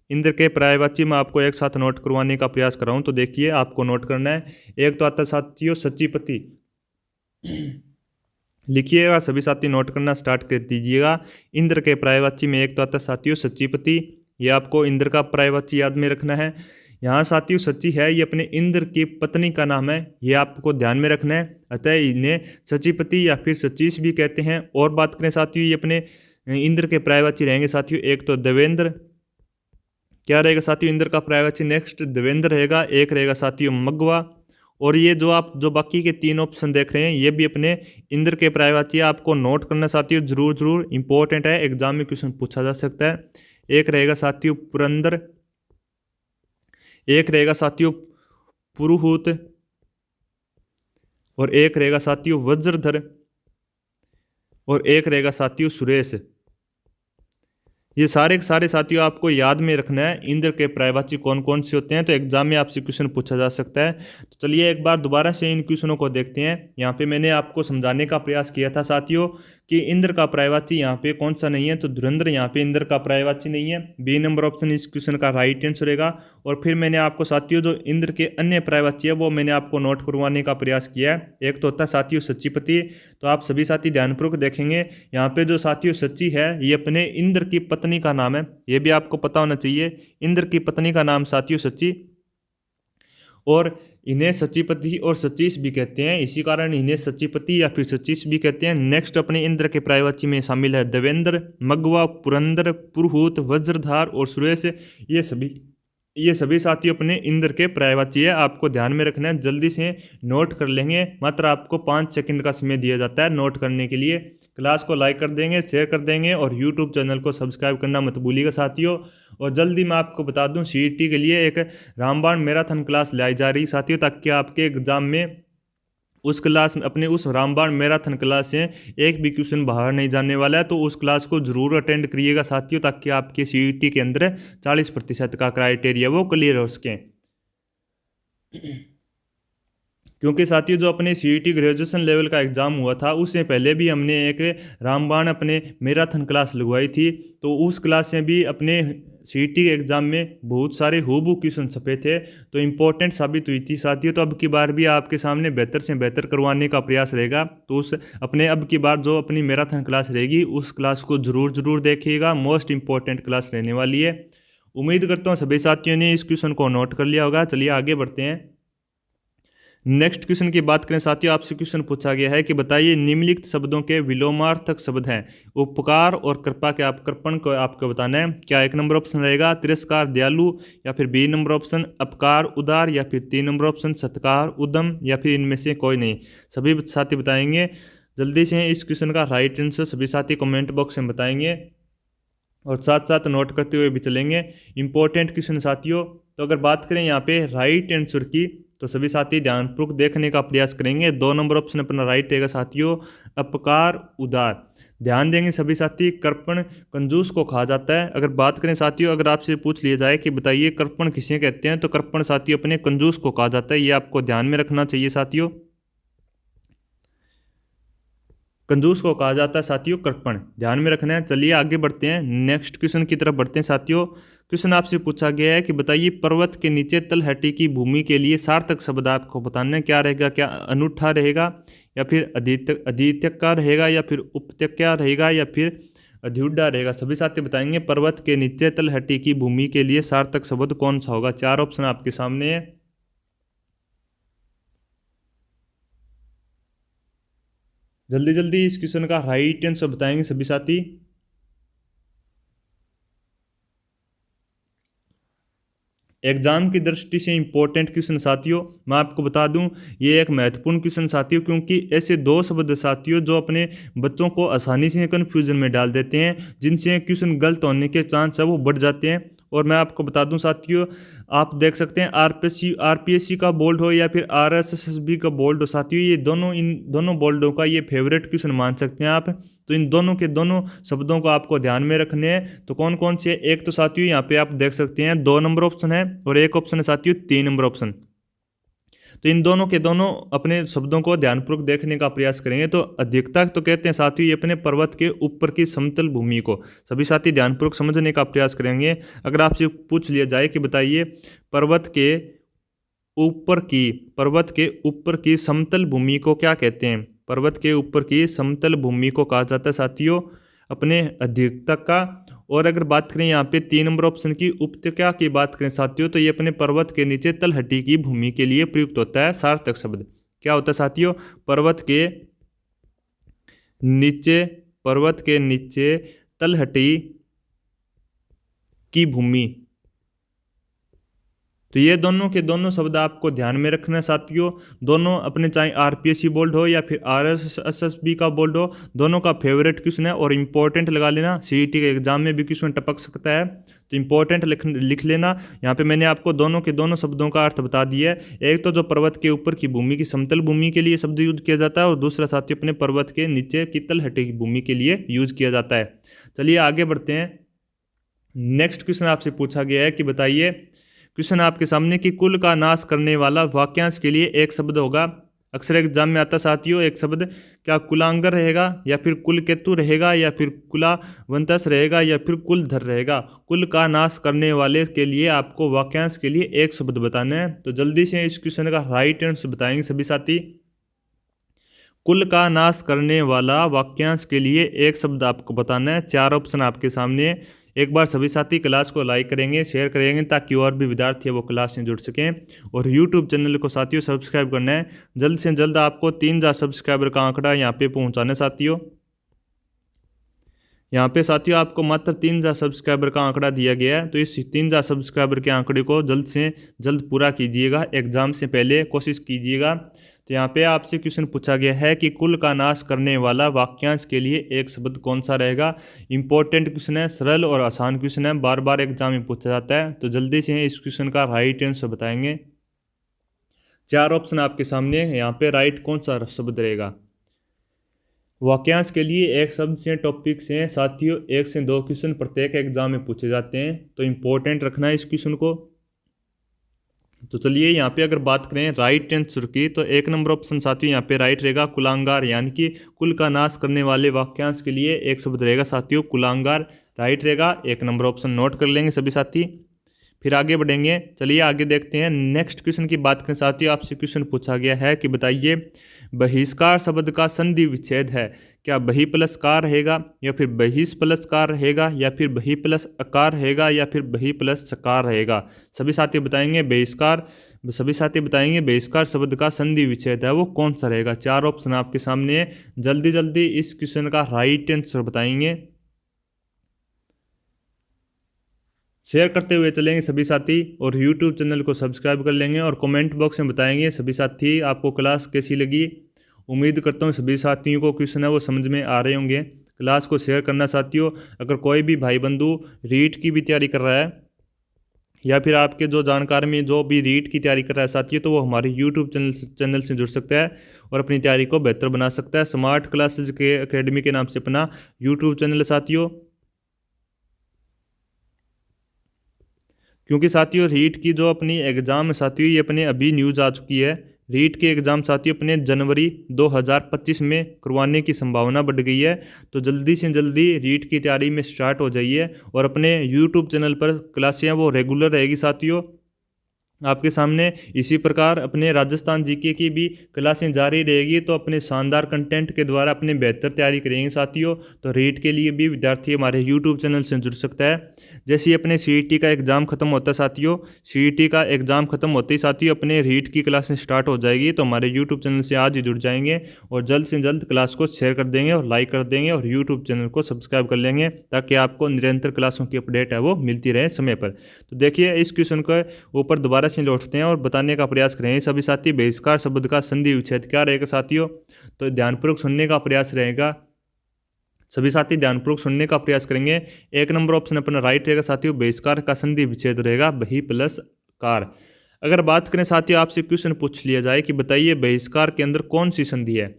इंद्र के पर्यायवाची मैं आपको एक साथ नोट करवाने का प्रयास कर रहा हूँ। तो देखिए आपको नोट करना है। एक तो आता साथियों सचिपति, लिखिएगा सभी साथी नोट करना स्टार्ट कर दीजिएगा। इंद्र के पर्यायवाची में एक तो आता साथियों सचिपति, ये आपको इंद्र का पर्यायवाची याद में रखना है। यहाँ साथियों सची है ये अपने इंद्र की पत्नी का नाम है, ये आपको ध्यान में रखना है। अतः इन्हें सचिपति या फिर सचीश भी कहते हैं। और बात करें साथियों ये अपने इंद्र के पर्यायवाची रहेंगे साथियों एक तो देवेंद्र, क्या रहेगा साथियों इंद्र का पर्यायवाची नेक्स्ट देवेंद्र रहेगा। एक रहेगा साथियों मगवा। और ये जो आप जो बाकी के 3 ऑप्शन देख रहे हैं ये भी अपने इंद्र के पर्यायवाची आपको नोट करना साथियों जरूर जरूर इंपॉर्टेंट है, एग्जाम में क्वेश्चन पूछा जा सकता है। एक रहेगा साथियों पुरंदर, एक रहेगा साथियों पुरुहूत और एक रहेगा साथियों वज्रधर और एक रहेगा साथियों सुरेश। ये सारे के सारे साथियों आपको याद में रखना है इंद्र के पर्यायवाची कौन कौन से होते हैं, तो एग्जाम में आपसे क्वेश्चन पूछा जा सकता है। तो चलिए एक बार दोबारा से इन क्वेश्चनों को देखते हैं। यहाँ पे मैंने आपको समझाने का प्रयास किया था साथियों कि इंद्र का पर्यायवाची यहाँ पे कौन सा नहीं है, तो धुरंधर यहाँ पे इंद्र का पर्यायवाची नहीं है। बी नंबर ऑप्शन इस क्वेश्चन का राइट आंसर रहेगा। और फिर मैंने आपको साथियों जो इंद्र के अन्य पर्यायवाची है वो मैंने आपको नोट करवाने का प्रयास किया है। एक तो होता है साथियों सचिपति, तो आप सभी साथी ध्यानपूर्वक देखेंगे। यहाँ पे जो साथियों सची है ये अपने इंद्र की पत्नी का नाम है, ये भी आपको पता होना चाहिए। इंद्र की पत्नी का नाम साथियों सची, और इन्हें सचिपति और सचीश भी कहते हैं, इसी कारण इन्हें सचिपति या फिर सचीश भी कहते हैं। नेक्स्ट अपने इंद्र के पर्यायवाची में शामिल है देवेंद्र, मगवा, पुरंदर, पुरहूत, वज्रधार और सुरेश। ये सभी ये सभी साथियों अपने इंद्र के पर्यायवाची है, आपको ध्यान में रखना है, जल्दी से नोट कर लेंगे। मात्र आपको 5 सेकंड का समय दिया जाता है नोट करने के लिए। क्लास को लाइक कर देंगे, शेयर कर देंगे और यूट्यूब चैनल को सब्सक्राइब करना मत भूलिएगा साथियों। और जल्दी मैं आपको बता दूं, सीईटी के लिए एक रामबाण मैराथन क्लास लाई जा रही है साथियों, ताकि आपके एग्जाम में उस क्लास में अपने उस रामबाण मैराथन क्लास से एक भी क्वेश्चन बाहर नहीं जाने वाला है। तो उस क्लास को जरूर अटेंड करिएगा साथियों, ताकि आपके सीईटी के अंदर 40% का क्राइटेरिया वो क्लियर हो सके। क्योंकि साथियों जो अपने सीईटी ग्रेजुएशन लेवल का एग्ज़ाम हुआ था, उससे पहले भी हमने एक रामबाण अपने मैराथन क्लास लगवाई थी। तो उस क्लास से भी अपने सीईटी के एग्ज़ाम में बहुत सारे हूबहू क्वेश्चन छपे थे, तो इम्पोर्टेंट साबित हुई थी साथियों। तो अब की बार भी आपके सामने बेहतर से बेहतर करवाने का प्रयास रहेगा। तो उस अपने अब की बार जो अपनी मैराथन क्लास रहेगी, उस क्लास को ज़रूर देखिएगा, मोस्ट इंपॉर्टेंट क्लास रहने वाली है। उम्मीद करता हूँ सभी साथियों ने इस क्वेश्चन को नोट कर लिया होगा। चलिए आगे बढ़ते हैं। नेक्स्ट क्वेश्चन की बात करें साथियों, आपसे क्वेश्चन पूछा गया है कि बताइए निम्नलिखित शब्दों के विलोमार्थक शब्द हैं। उपकार और कृपा के आप कृपण को आपको बताना है। क्या 1 नंबर ऑप्शन रहेगा तिरस्कार दयालु, या फिर बी नंबर ऑप्शन अपकार उदार, या फिर 3 नंबर ऑप्शन सत्कार उद्यम, या फिर इनमें से कोई नहीं। सभी साथी बताएंगे। जल्दी से इस क्वेश्चन का राइट आंसर सभी साथी कमेंट बॉक्स में बताएंगे और साथ साथ नोट करते हुए भी चलेंगे। इंपॉर्टेंट क्वेश्चन साथियों। तो अगर बात करें यहाँ पे राइट आंसर की, तो सभी साथी ध्यानपूर्वक देखने का प्रयास करेंगे। 2 नंबर ऑप्शन अपना राइट रहेगा साथियों, अपकार उदार। ध्यान देंगे सभी साथी। कृपण कंजूस को कहा जाता है। अगर बात करें साथियों, अगर आपसे पूछ लिया जाए कि बताइए कृपण किसे कहते हैं, तो कृपण साथियों अपने कंजूस को कहा जाता है। ये आपको ध्यान में रखना चाहिए साथियों। कंजूस को कहा जाता है साथियों कृपण, ध्यान में रखना है। चलिए आगे बढ़ते हैं, नेक्स्ट क्वेश्चन की तरफ बढ़ते हैं साथियों। क्वेश्चन आपसे पूछा गया है कि बताइए पर्वत के नीचे तलहटी की भूमि के लिए सार्थक शब्द आपको बताना है। क्या रहेगा? क्या अनूठा रहेगा, या फिर अद्वितीय रहेगा, या फिर उपत्यका रहेगा, या फिर अध्युडा रहेगा। सभी साथी बताएंगे पर्वत के नीचे तलहटी की भूमि के लिए सार्थक शब्द कौन सा होगा। 4 ऑप्शन आपके सामने है। जल्दी जल्दी इस क्वेश्चन का राइट आंसर बताएंगे सभी साथी। एग्जाम की दृष्टि से इंपॉर्टेंट क्वेश्चन साथियों, मैं आपको बता दूं ये एक महत्वपूर्ण क्वेश्चन साथियों, क्योंकि ऐसे 2 शब्द साथियों जो अपने बच्चों को आसानी से कन्फ्यूजन में डाल देते हैं, जिनसे क्वेश्चन गलत होने के चांस है वो बढ़ जाते हैं। और मैं आपको बता दूं साथियों, आप देख सकते हैं आरपीएससी का बोल्ड हो या फिर आरएसएसबी का बोल्ड हो साथियों, ये दोनों इन दोनों बोल्डों का ये फेवरेट क्वेश्चन मान सकते हैं आप। तो इन दोनों के दोनों शब्दों को आपको ध्यान में रखने हैं। तो कौन कौन से? एक तो साथियों यहाँ पे आप देख सकते हैं 2 नंबर ऑप्शन है, और एक ऑप्शन है साथियों 3 नंबर ऑप्शन। तो इन दोनों के दोनों अपने शब्दों को ध्यानपूर्वक देखने का प्रयास करेंगे। तो अधिकता तो कहते हैं साथियों ये अपने पर्वत के ऊपर की समतल भूमि को। सभी साथी ध्यानपूर्वक समझने का प्रयास करेंगे। अगर आपसे पूछ लिया जाए कि बताइए पर्वत के पर्वत के ऊपर की समतल भूमि को क्या कहते हैं। पर्वत के ऊपर की समतल भूमि को कहा जाता है साथियों अपने अधिकता का। और अगर बात करें यहाँ पे 3 नंबर ऑप्शन की उपत्यका की बात करें साथियों, तो ये अपने पर्वत के नीचे तलहटी की भूमि के लिए प्रयुक्त होता है सार्थक शब्द। क्या होता है साथियों? नीचे पर्वत के नीचे तलहटी की भूमि। तो ये दोनों के दोनों शब्द आपको ध्यान में रखना है साथियों। दोनों अपने चाहे आरपीएससी बोल्ड हो या फिर आरएसएसबी का बोल्ड हो, दोनों का फेवरेट क्वेश्चन है। और इंपॉर्टेंट लगा लेना, सीईटी के एग्जाम में भी क्वेश्चन टपक सकता है, तो इंपॉर्टेंट लिख लेना। यहाँ पे मैंने आपको दोनों के दोनों शब्दों का अर्थ बता दिया है। एक तो जो पर्वत के ऊपर की भूमि की समतल भूमि के लिए शब्द यूज किया जाता है, और दूसरा साथियों अपने पर्वत के नीचे की तलहटी की भूमि के लिए यूज किया जाता है। चलिए आगे बढ़ते हैं। नेक्स्ट क्वेश्चन आपसे पूछा गया है कि बताइए, क्वेश्चन आपके सामने कि कुल का नाश करने वाला वाक्यांश के लिए एक शब्द होगा। अक्सर एग्जाम में आता साथियों एक शब्द, क्या कुलांगर रहेगा, या फिर कुल केतु रहेगा, या फिर कुलावंतस रहेगा, या फिर कुलधर रहेगा। कुल का नाश करने वाले के लिए आपको वाक्यांश के लिए एक शब्द बताना है। तो जल्दी से इस क्वेश्चन का राइट आंसर बताएंगे सभी साथी। कुल का नाश करने वाला वाक्यांश के लिए एक शब्द आपको बताना है। 4 ऑप्शन आपके सामने है। एक बार सभी साथी क्लास को लाइक करेंगे, शेयर करेंगे, ताकि और भी विद्यार्थी है वो क्लास से जुड़ सकें। और यूट्यूब चैनल को साथियों सब्सक्राइब करना है। जल्द से जल्द आपको 3000 सब्सक्राइबर का आंकड़ा यहाँ पे पहुँचाना है साथियों। यहाँ पे साथियों आपको मात्र 3000 सब्सक्राइबर का आंकड़ा दिया गया है, तो इस 3000 सब्सक्राइबर के आंकड़े को जल्द से जल्द पूरा कीजिएगा, एग्जाम से पहले कोशिश कीजिएगा। तो यहाँ पे आपसे क्वेश्चन पूछा गया है कि कुल का नाश करने वाला वाक्यांश के लिए एक शब्द कौन सा रहेगा। इंपॉर्टेंट क्वेश्चन है, सरल और आसान क्वेश्चन है, बार बार एग्जाम में पूछा जाता है, तो जल्दी से इस क्वेश्चन का राइट आंसर बताएंगे। 4 ऑप्शन आपके सामने, यहाँ पे राइट कौन सा शब्द रहेगा। वाक्यांश के लिए एक शब्द से टॉपिक से साथियों 1 से 2 क्वेश्चन प्रत्येक एग्जाम में पूछे जाते हैं, तो इंपॉर्टेंट रखना है इस क्वेश्चन को। तो चलिए यहाँ पे अगर बात करें राइट आंसर की, तो 1 नंबर ऑप्शन साथियों यहाँ पे राइट रहेगा कुलांगार, यानी कि कुल का नाश करने वाले वाक्यांश के लिए एक शब्द रहेगा साथियों कुलांगार, राइट रहेगा। 1 नंबर ऑप्शन नोट कर लेंगे सभी साथी। फिर आगे बढ़ेंगे, चलिए आगे देखते हैं नेक्स्ट क्वेश्चन की बात करें साथियों। आपसे क्वेश्चन पूछा गया है कि बताइए बहिष्कार शब्द का संधि विच्छेद है। क्या बहि प्लस कार रहेगा, या फिर बहिष प्लस कार रहेगा, या फिर बहि प्लस अकार रहेगा, या फिर बहि प्लस सकार रहेगा। सभी साथी बताएंगे बहिष्कार, सभी साथी बताएंगे बहिष्कार शब्द का संधि विच्छेद है वो कौन सा रहेगा। 4 ऑप्शन आपके सामने है, जल्दी जल्दी इस क्वेश्चन का राइट आंसर बताएंगे। शेयर करते हुए चलेंगे सभी साथी, और YouTube चैनल को सब्सक्राइब कर लेंगे, और कमेंट बॉक्स में बताएंगे सभी साथी आपको क्लास कैसी लगी। उम्मीद करता हूँ सभी साथियों को क्वेश्चन है वो समझ में आ रहे होंगे। क्लास को शेयर करना साथियों। अगर कोई भी भाई बंधु रीट की भी तैयारी कर रहा है, या फिर आपके जो जानकार में जो भी रीट की तैयारी कर रहा है साथियों, तो वो हमारे YouTube चैनल से जुड़ सकता है और अपनी तैयारी को बेहतर बना सकता है। स्मार्ट क्लासेज के अकेडमी के नाम से अपना YouTube चैनल है साथियों। क्योंकि साथियों रीट की जो अपनी एग्ज़ाम है साथियों, ये अपने अभी न्यूज़ आ चुकी है। रीट के एग्ज़ाम साथियों अपने जनवरी 2025 में करवाने की संभावना बढ़ गई है, तो जल्दी से जल्दी रीट की तैयारी में स्टार्ट हो जाइए, और अपने यूट्यूब चैनल पर क्लासें वो रेगुलर रहेगी साथियों आपके सामने। इसी प्रकार अपने राजस्थान जीके की भी क्लासें जारी रहेगी, तो अपने शानदार कंटेंट के द्वारा अपने बेहतर तैयारी करेंगे साथियों। तो रीट के लिए भी विद्यार्थी हमारे यूट्यूब चैनल से जुड़ सकता है। जैसे ही अपने सीईटी का एग्ज़ाम खत्म होता है साथियों, सीईटी का एग्ज़ाम खत्म होते ही साथियों अपने रीट की क्लासें स्टार्ट हो जाएगी, तो हमारे यूट्यूब चैनल से आज ही जुड़ जाएंगे, और जल्द से जल्द क्लास को शेयर कर देंगे और लाइक कर देंगे, और यूट्यूब चैनल को सब्सक्राइब कर लेंगे, ताकि आपको निरंतर क्लासों की अपडेट है वो मिलती रहे समय पर। तो देखिए इस क्वेश्चन के ऊपर दोबारा से लौटते हैं और बताने का प्रयास करेंगे सभी साथी। बहिष्कार शब्द का संधि विच्छेद क्या रहेगा साथियों, तो ध्यानपूर्वक सुनने का प्रयास रहेगा सभी साथी, ध्यानपूर्वक सुनने का प्रयास करेंगे। 1 नंबर ऑप्शन अपना राइट रहेगा साथियों, बहिष्कार का संधि विच्छेद रहेगा बहि प्लस कार। अगर बात करें साथियों, आपसे क्वेश्चन पूछ लिया जाए कि बताइए बहिष्कार के अंदर कौन सी संधि है।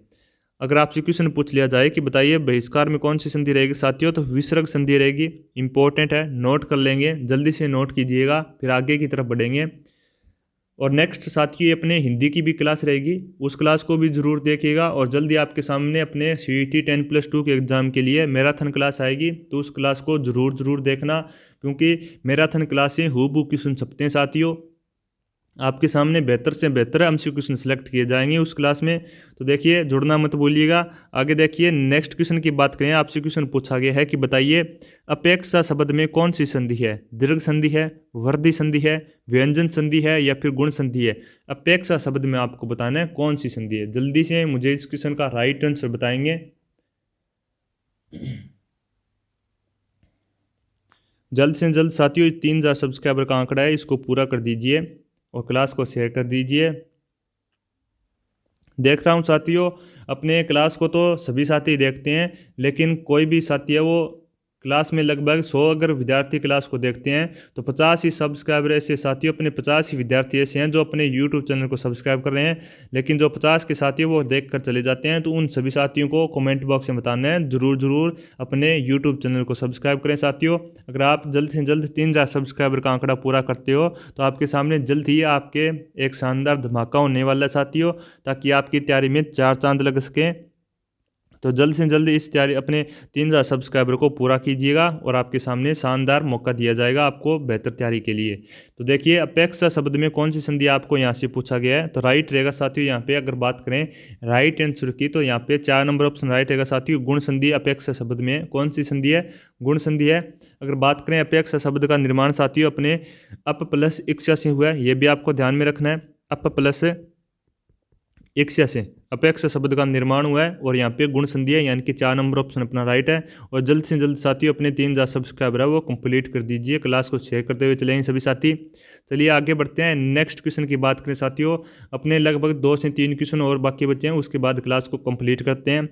अगर आपसे क्वेश्चन पूछ लिया जाए कि बताइए बहिष्कार में कौन सी संधि रहेगी साथियों, तो विसर्ग संधि रहेगी। इंपॉर्टेंट है, नोट कर लेंगे, जल्दी से नोट कीजिएगा, फिर आगे की तरफ बढ़ेंगे। और नेक्स्ट साथियों ये अपने हिंदी की भी क्लास रहेगी, उस क्लास को भी ज़रूर देखिएगा। और जल्दी आपके सामने अपने CET 10+2 के एग्ज़ाम के लिए मैराथन क्लास आएगी, तो उस क्लास को ज़रूर देखना, क्योंकि मैराथन क्लासें हूबहू की सुन सकते हैं साथियों। आपके सामने बेहतर से बेहतर MCQ क्वेश्चन सेलेक्ट किए जाएंगे उस क्लास में, तो देखिए जुड़ना मत भूलिएगा। आगे देखिए नेक्स्ट क्वेश्चन की बात करें, आपसे क्वेश्चन पूछा गया है कि बताइए अपेक्षा शब्द में कौन सी संधि है। दीर्घ संधि है, वर्धी संधि है, व्यंजन संधि है, या फिर गुण संधि है। अपेक्षा शब्द में आपको बताना है कौन सी संधि है। जल्दी से मुझे इस क्वेश्चन का राइट आंसर बताएंगे। जल्द से जल्द साथियों 3000 सब्सक्राइबर का आंकड़ा है, इसको पूरा कर दीजिए और क्लास को शेयर कर दीजिए। देख रहा हूँ साथियों अपने क्लास को तो सभी साथी देखते हैं, लेकिन कोई भी साथी है वो क्लास में लगभग 100 अगर विद्यार्थी क्लास को देखते हैं, तो 50 ही सब्सक्राइबर ऐसे साथियों, अपने 50 ही विद्यार्थी ऐसे हैं जो अपने YouTube चैनल को सब्सक्राइब कर रहे हैं, लेकिन जो 50 के साथी वो देख कर चले जाते हैं। तो उन सभी साथियों को कमेंट बॉक्स में बताना है, ज़रूर अपने YouTube चैनल को सब्सक्राइब करें साथियों। अगर आप जल्द से जल्द 3000 सब्सक्राइबर का आंकड़ा पूरा करते हो, तो आपके सामने जल्द ही आपके एक शानदार धमाका होने वाला है साथियों, ताकि आपकी तैयारी में 4 चांद लग सकें। तो जल्द से जल्द इस तैयारी अपने 3000 सब्सक्राइबर को पूरा कीजिएगा, और आपके सामने शानदार मौका दिया जाएगा आपको बेहतर तैयारी के लिए। तो देखिए अपेक्षा शब्द में कौन सी संधि आपको यहाँ से पूछा गया है, तो राइट रहेगा साथियों। यहाँ पे अगर बात करें राइट आंसर की, तो यहाँ पे 4 नंबर ऑप्शन राइट रहेगा साथियों। गुण संधि अपेक्षा शब्द में कौन सी संधि है, गुण संधि है। अगर बात करें अपेक्षा शब्द का निर्माण साथियों अपने अप प्लस इक्ष्या से हुआ है, ये भी आपको ध्यान में रखना है। अप प्लस इक्ष्या से अपेक्ष शब्द का निर्माण हुआ है और यहाँ पे गुण संधि है, यानी कि 4 नंबर ऑप्शन अपना राइट है। और जल्द से जल्द साथियों अपने 3000 सब्सक्राइबर है वो कंप्लीट कर दीजिए। क्लास को शेयर करते हुए चलेंगे सभी साथी। चलिए आगे बढ़ते हैं। नेक्स्ट क्वेश्चन की बात करें साथियों, अपने लगभग 2 से 3 क्वेश्चन और बाकी बचे हैं, उसके बाद क्लास को कंप्लीट करते हैं।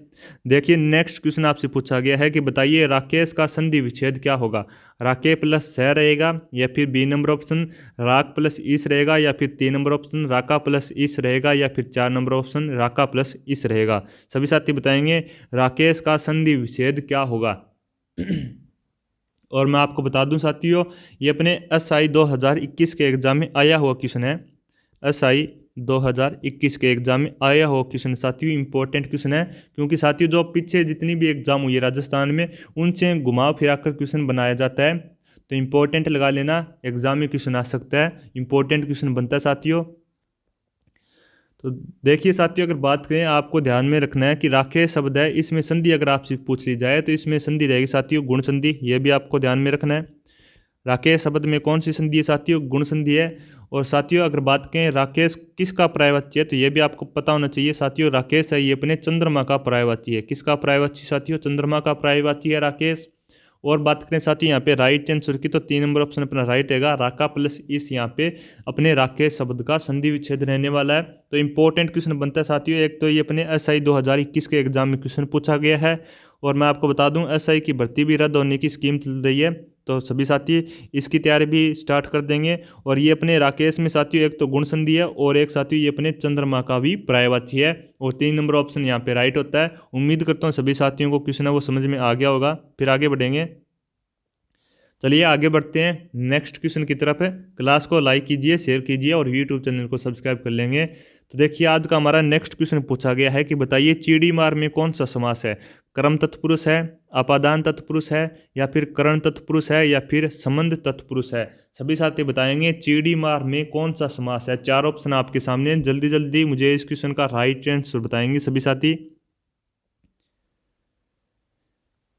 देखिए नेक्स्ट क्वेश्चन आपसे पूछा गया है कि बताइए राकेश का संधि विच्छेद क्या होगा। राके प्लस सह रहेगा, या फिर बी नंबर ऑप्शन राक प्लस ईस रहेगा, या फिर 3 नंबर ऑप्शन राका प्लस ईस रहेगा, या फिर 4 नंबर ऑप्शन राका प्लस ईस रहेगा। सभी साथी बताएंगे राकेश का संधि विच्छेद क्या होगा। और मैं आपको बता दूं साथियों, ये अपने SI 2021 के एग्जाम में आया हुआ क्वेश्चन है। SI 2021 के एग्जाम में आया हुआ क्वेश्चन साथियों, इंपॉर्टेंट क्वेश्चन है, क्योंकि साथियों जो पीछे जितनी भी एग्जाम हुई है राजस्थान में उनसे घुमा फिरा कर क्वेश्चन बनाया जाता है। तो इंपॉर्टेंट लगा लेना, एग्जाम में क्वेश्चन आ सकता है, इंपॉर्टेंट क्वेश्चन बनता है साथियों। तो देखिए साथियों, अगर बात करें आपको ध्यान में रखना है कि राकेश शब्द है, इसमें संधि अगर आपसे पूछ ली जाए तो इसमें संधि रहेगी साथियों गुण संधि, ये भी आपको ध्यान में रखना है। राकेश शब्द में कौन सी संधि है साथियों, गुण संधि है। और साथियों अगर बात करें राकेश किसका पर्यायवाची है, तो ये भी आपको पता होना चाहिए साथियों, राकेश है ये अपने चंद्रमा का पर्यायवाची है। किसका पर्यायवाची साथियों, चंद्रमा का पर्यायवाची है राकेश। और बात करें साथियों यहाँ पे राइट आंसर की, तो 3 नंबर ऑप्शन अपना राइट रहेगा, राका प्लस इस यहाँ पे अपने राकेश शब्द का संधि विच्छेद रहने वाला है। तो इंपॉर्टेंट क्वेश्चन बनता है साथियों, एक तो ये अपने SI 2021 के एग्जाम में क्वेश्चन पूछा गया है। और मैं आपको बता दूं SI की भर्ती भी रद्द होने की स्कीम चल रही है, तो सभी साथी इसकी तैयारी भी स्टार्ट कर देंगे। और ये अपने राकेश में साथियों एक तो गुण संधि है और एक साथियों ये अपने चंद्रमा का भी पर्यायवाची है। और 3 नंबर ऑप्शन यहाँ पे राइट होता है। उम्मीद करता हूँ सभी साथियों को क्वेश्चन है वो समझ में आ गया होगा। फिर आगे बढ़ेंगे। चलिए आगे बढ़ते हैं नेक्स्ट क्वेश्चन की तरफ। क्लास को लाइक कीजिए, शेयर कीजिए और यूट्यूब चैनल को सब्सक्राइब कर लेंगे। तो देखिए आज का हमारा नेक्स्ट क्वेश्चन पूछा गया है कि बताइए चीड़ी मार में कौन सा समास है। कर्म तत्पुरुष है, अपादान तत्पुरुष है, या फिर करण तत्पुरुष है, या फिर संबंध तत्पुरुष है। सभी साथी बताएंगे चीड़ी मार में कौन सा समास है। 4 ऑप्शन आपके सामने, जल्दी जल्दी मुझे इस क्वेश्चन का राइट आंसर बताएंगे सभी साथी।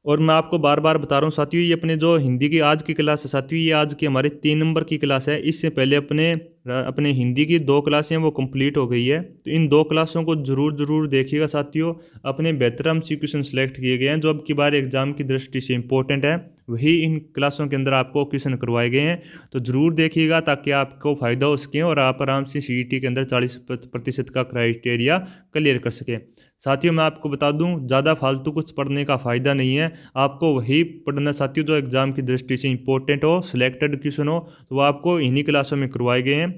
और मैं आपको बार बार बता रहा हूँ साथियों, ये अपने जो हिंदी की आज की क्लास है साथियों, ये आज की हमारे 3 नंबर की क्लास है। इससे पहले अपने हिंदी की 2 क्लासें वो कंप्लीट हो गई है। तो इन 2 क्लासों को जरूर देखिएगा साथियों। अपने बेहतर हमसे क्वेश्चन सेलेक्ट किए गए हैं जो अब की बार एग्जाम की दृष्टि से इंपॉर्टेंट है, वही इन क्लासों के अंदर आपको क्वेश्चन करवाए गए हैं। तो ज़रूर देखिएगा ताकि आपको फ़ायदा हो सके और आप आराम से CET के अंदर 40% का क्राइटेरिया क्लियर कर सकें। साथियों मैं आपको बता दूं, ज़्यादा फालतू कुछ पढ़ने का फ़ायदा नहीं है। आपको वही पढ़ना साथियों जो एग्ज़ाम की दृष्टि से इंपॉर्टेंट हो, सिलेक्टेड क्वेश्चन हो, तो वो आपको इन्हीं क्लासों में करवाए गए हैं।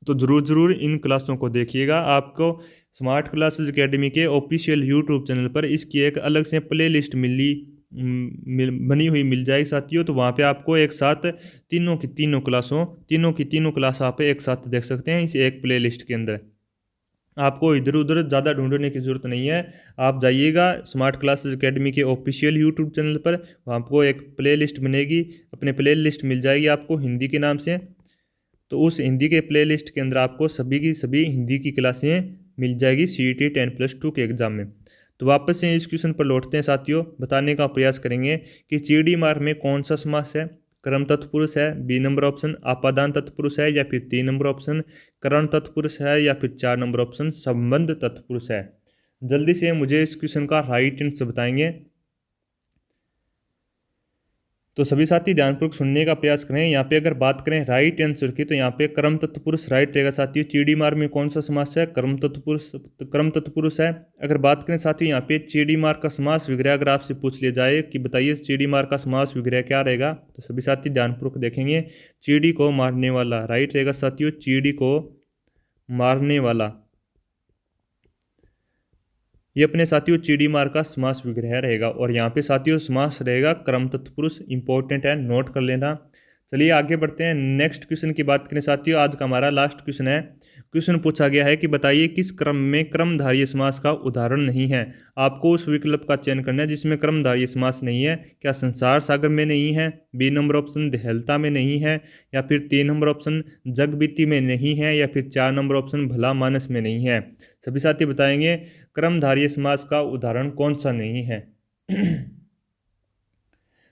तो ज़रूर इन क्लासों को देखिएगा। आपको स्मार्ट क्लासेज एकेडमी के ऑफिशियल यूट्यूब चैनल पर इसकी एक अलग से प्ले लिस्ट बनी हुई मिल जाएगी साथियों। तो वहाँ पे आपको एक साथ तीनों की तीनों क्लास आप एक साथ देख सकते हैं इस एक प्ले लिस्ट के अंदर। आपको इधर उधर ज़्यादा ढूंढने की ज़रूरत नहीं है। आप जाइएगा स्मार्ट क्लासेज एकेडमी के ऑफिशियल यूट्यूब चैनल पर, आपको एक प्ले लिस्ट बनेगी, अपने प्ले लिस्ट मिल जाएगी आपको हिंदी के नाम से। तो उस हिंदी के प्ले लिस्ट के अंदर आपको सभी की सभी हिंदी की क्लासें मिल जाएगी CET 10+2 के एग्ज़ाम में। तो वापस से इस क्वेश्चन पर लौटते हैं साथियों। बताने का प्रयास करेंगे कि चीड़ी मार में कौन सा समास है। कर्म तत्पुरुष है, बी नंबर ऑप्शन अपादान तत्पुरुष है, या फिर 3 नंबर ऑप्शन करण तत्पुरुष है, या फिर 4 नंबर ऑप्शन संबंध तत्पुरुष है। जल्दी से मुझे इस क्वेश्चन का राइट आंसर बताएंगे। तो सभी साथी ध्यानपूर्वक सुनने का प्रयास करें। यहाँ पे अगर बात करें राइट आंसर की, तो यहाँ पे कर्म तत्पुरुष राइट रहेगा साथियों। चीड़ी मार में कौन सा समास है, कर्म तत्पुरुष है। अगर बात करें साथियों यहाँ पे चीड़ी मार का समास विग्रह अगर आपसे पूछ लिया जाए कि बताइए चीड़ी मार का समास विग्रह क्या रहेगा, तो सभी साथी ध्यानपूर्वक देखेंगे। चीड़ी को मारने वाला राइट रहेगा साथियों, चीड़ी को मारने वाला। ये अपने साथियों चीड़ी मार का समास विग्रह रहेगा। और यहाँ पे साथियों समास रहेगा कर्म तत्पुरुष, इंपॉर्टेंट है, नोट कर लेना। चलिए आगे बढ़ते हैं। नेक्स्ट क्वेश्चन की बात करें साथियों, आज का हमारा लास्ट क्वेश्चन है। क्वेश्चन पूछा गया है कि बताइए किस क्रम में क्रमधारय समास का उदाहरण नहीं है। आपको उस विकल्प का चयन करना है जिसमें क्रमधारय समास नहीं है। क्या संसार सागर में नहीं है, बी नंबर ऑप्शन देहलता में नहीं है, या फिर 3 नंबर ऑप्शन जगबीती में नहीं है, या फिर 4 नंबर ऑप्शन भला मानस में नहीं है। सभी साथी बताएंगे क्रमधारय समास का उदाहरण कौन सा नहीं है।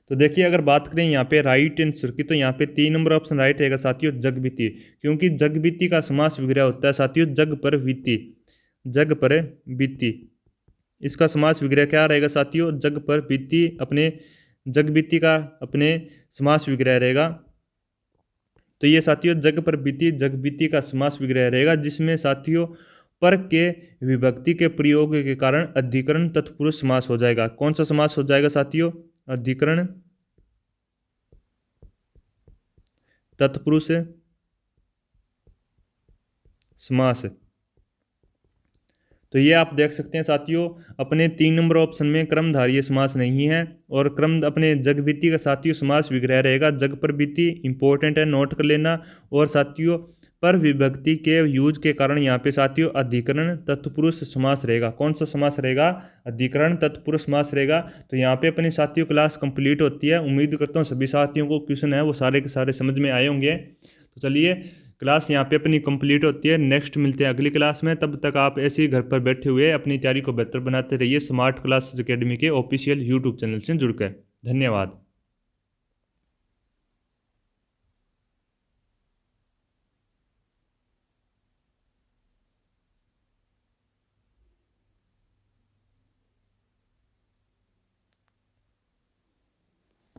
तो देखिए अगर बात करें यहाँ पे राइट आंसर की, तो यहाँ पे 3 नंबर ऑप्शन राइट रहेगा साथियों, जगबीती। क्योंकि जगबीती का समास विग्रह होता है साथियों जग पर बीती। जग पर बीती। इसका समास विग्रह क्या रहेगा साथियों? जग पर बीती, अपने जग बीती का अपने समास विग्रह रहेगा। तो ये साथियों जग पर बीती, जग बीती का समास विग्रह रहेगा, जिसमें साथियों पर के विभक्ति के प्रयोग के कारण अधिकरण तत्पुरुष समास हो जाएगा। कौन सा समास हो जाएगा साथियों? अधिकरण तत्पुरुष समास। तो ये आप देख सकते हैं साथियों, अपने 3 नंबर ऑप्शन में क्रमधारीय समास नहीं है, और क्रम अपने जग बीती का साथियों समास विग्रह रहेगा। जग पर बीती इंपॉर्टेंट है, नोट कर लेना। और साथियों पर विभक्ति के यूज के कारण यहाँ पे साथियों अधिकरण तत्पुरुष समास रहेगा। कौन सा समास रहेगा? अधिकरण तत्पुरुष समास रहेगा। तो यहाँ पे अपनी साथियों क्लास कंप्लीट होती है। उम्मीद करता हूँ सभी साथियों को क्वेश्चन है वो सारे के सारे समझ में आए होंगे। तो चलिए क्लास यहाँ पे अपनी कंप्लीट होती है। नेक्स्ट मिलते हैं अगली क्लास में। तब तक आप ऐसे ही घर पर बैठे हुए अपनी तैयारी को बेहतर बनाते रहिए स्मार्ट क्लासेस एकेडमी के ऑफिशियल यूट्यूब चैनल से जुड़कर। धन्यवाद।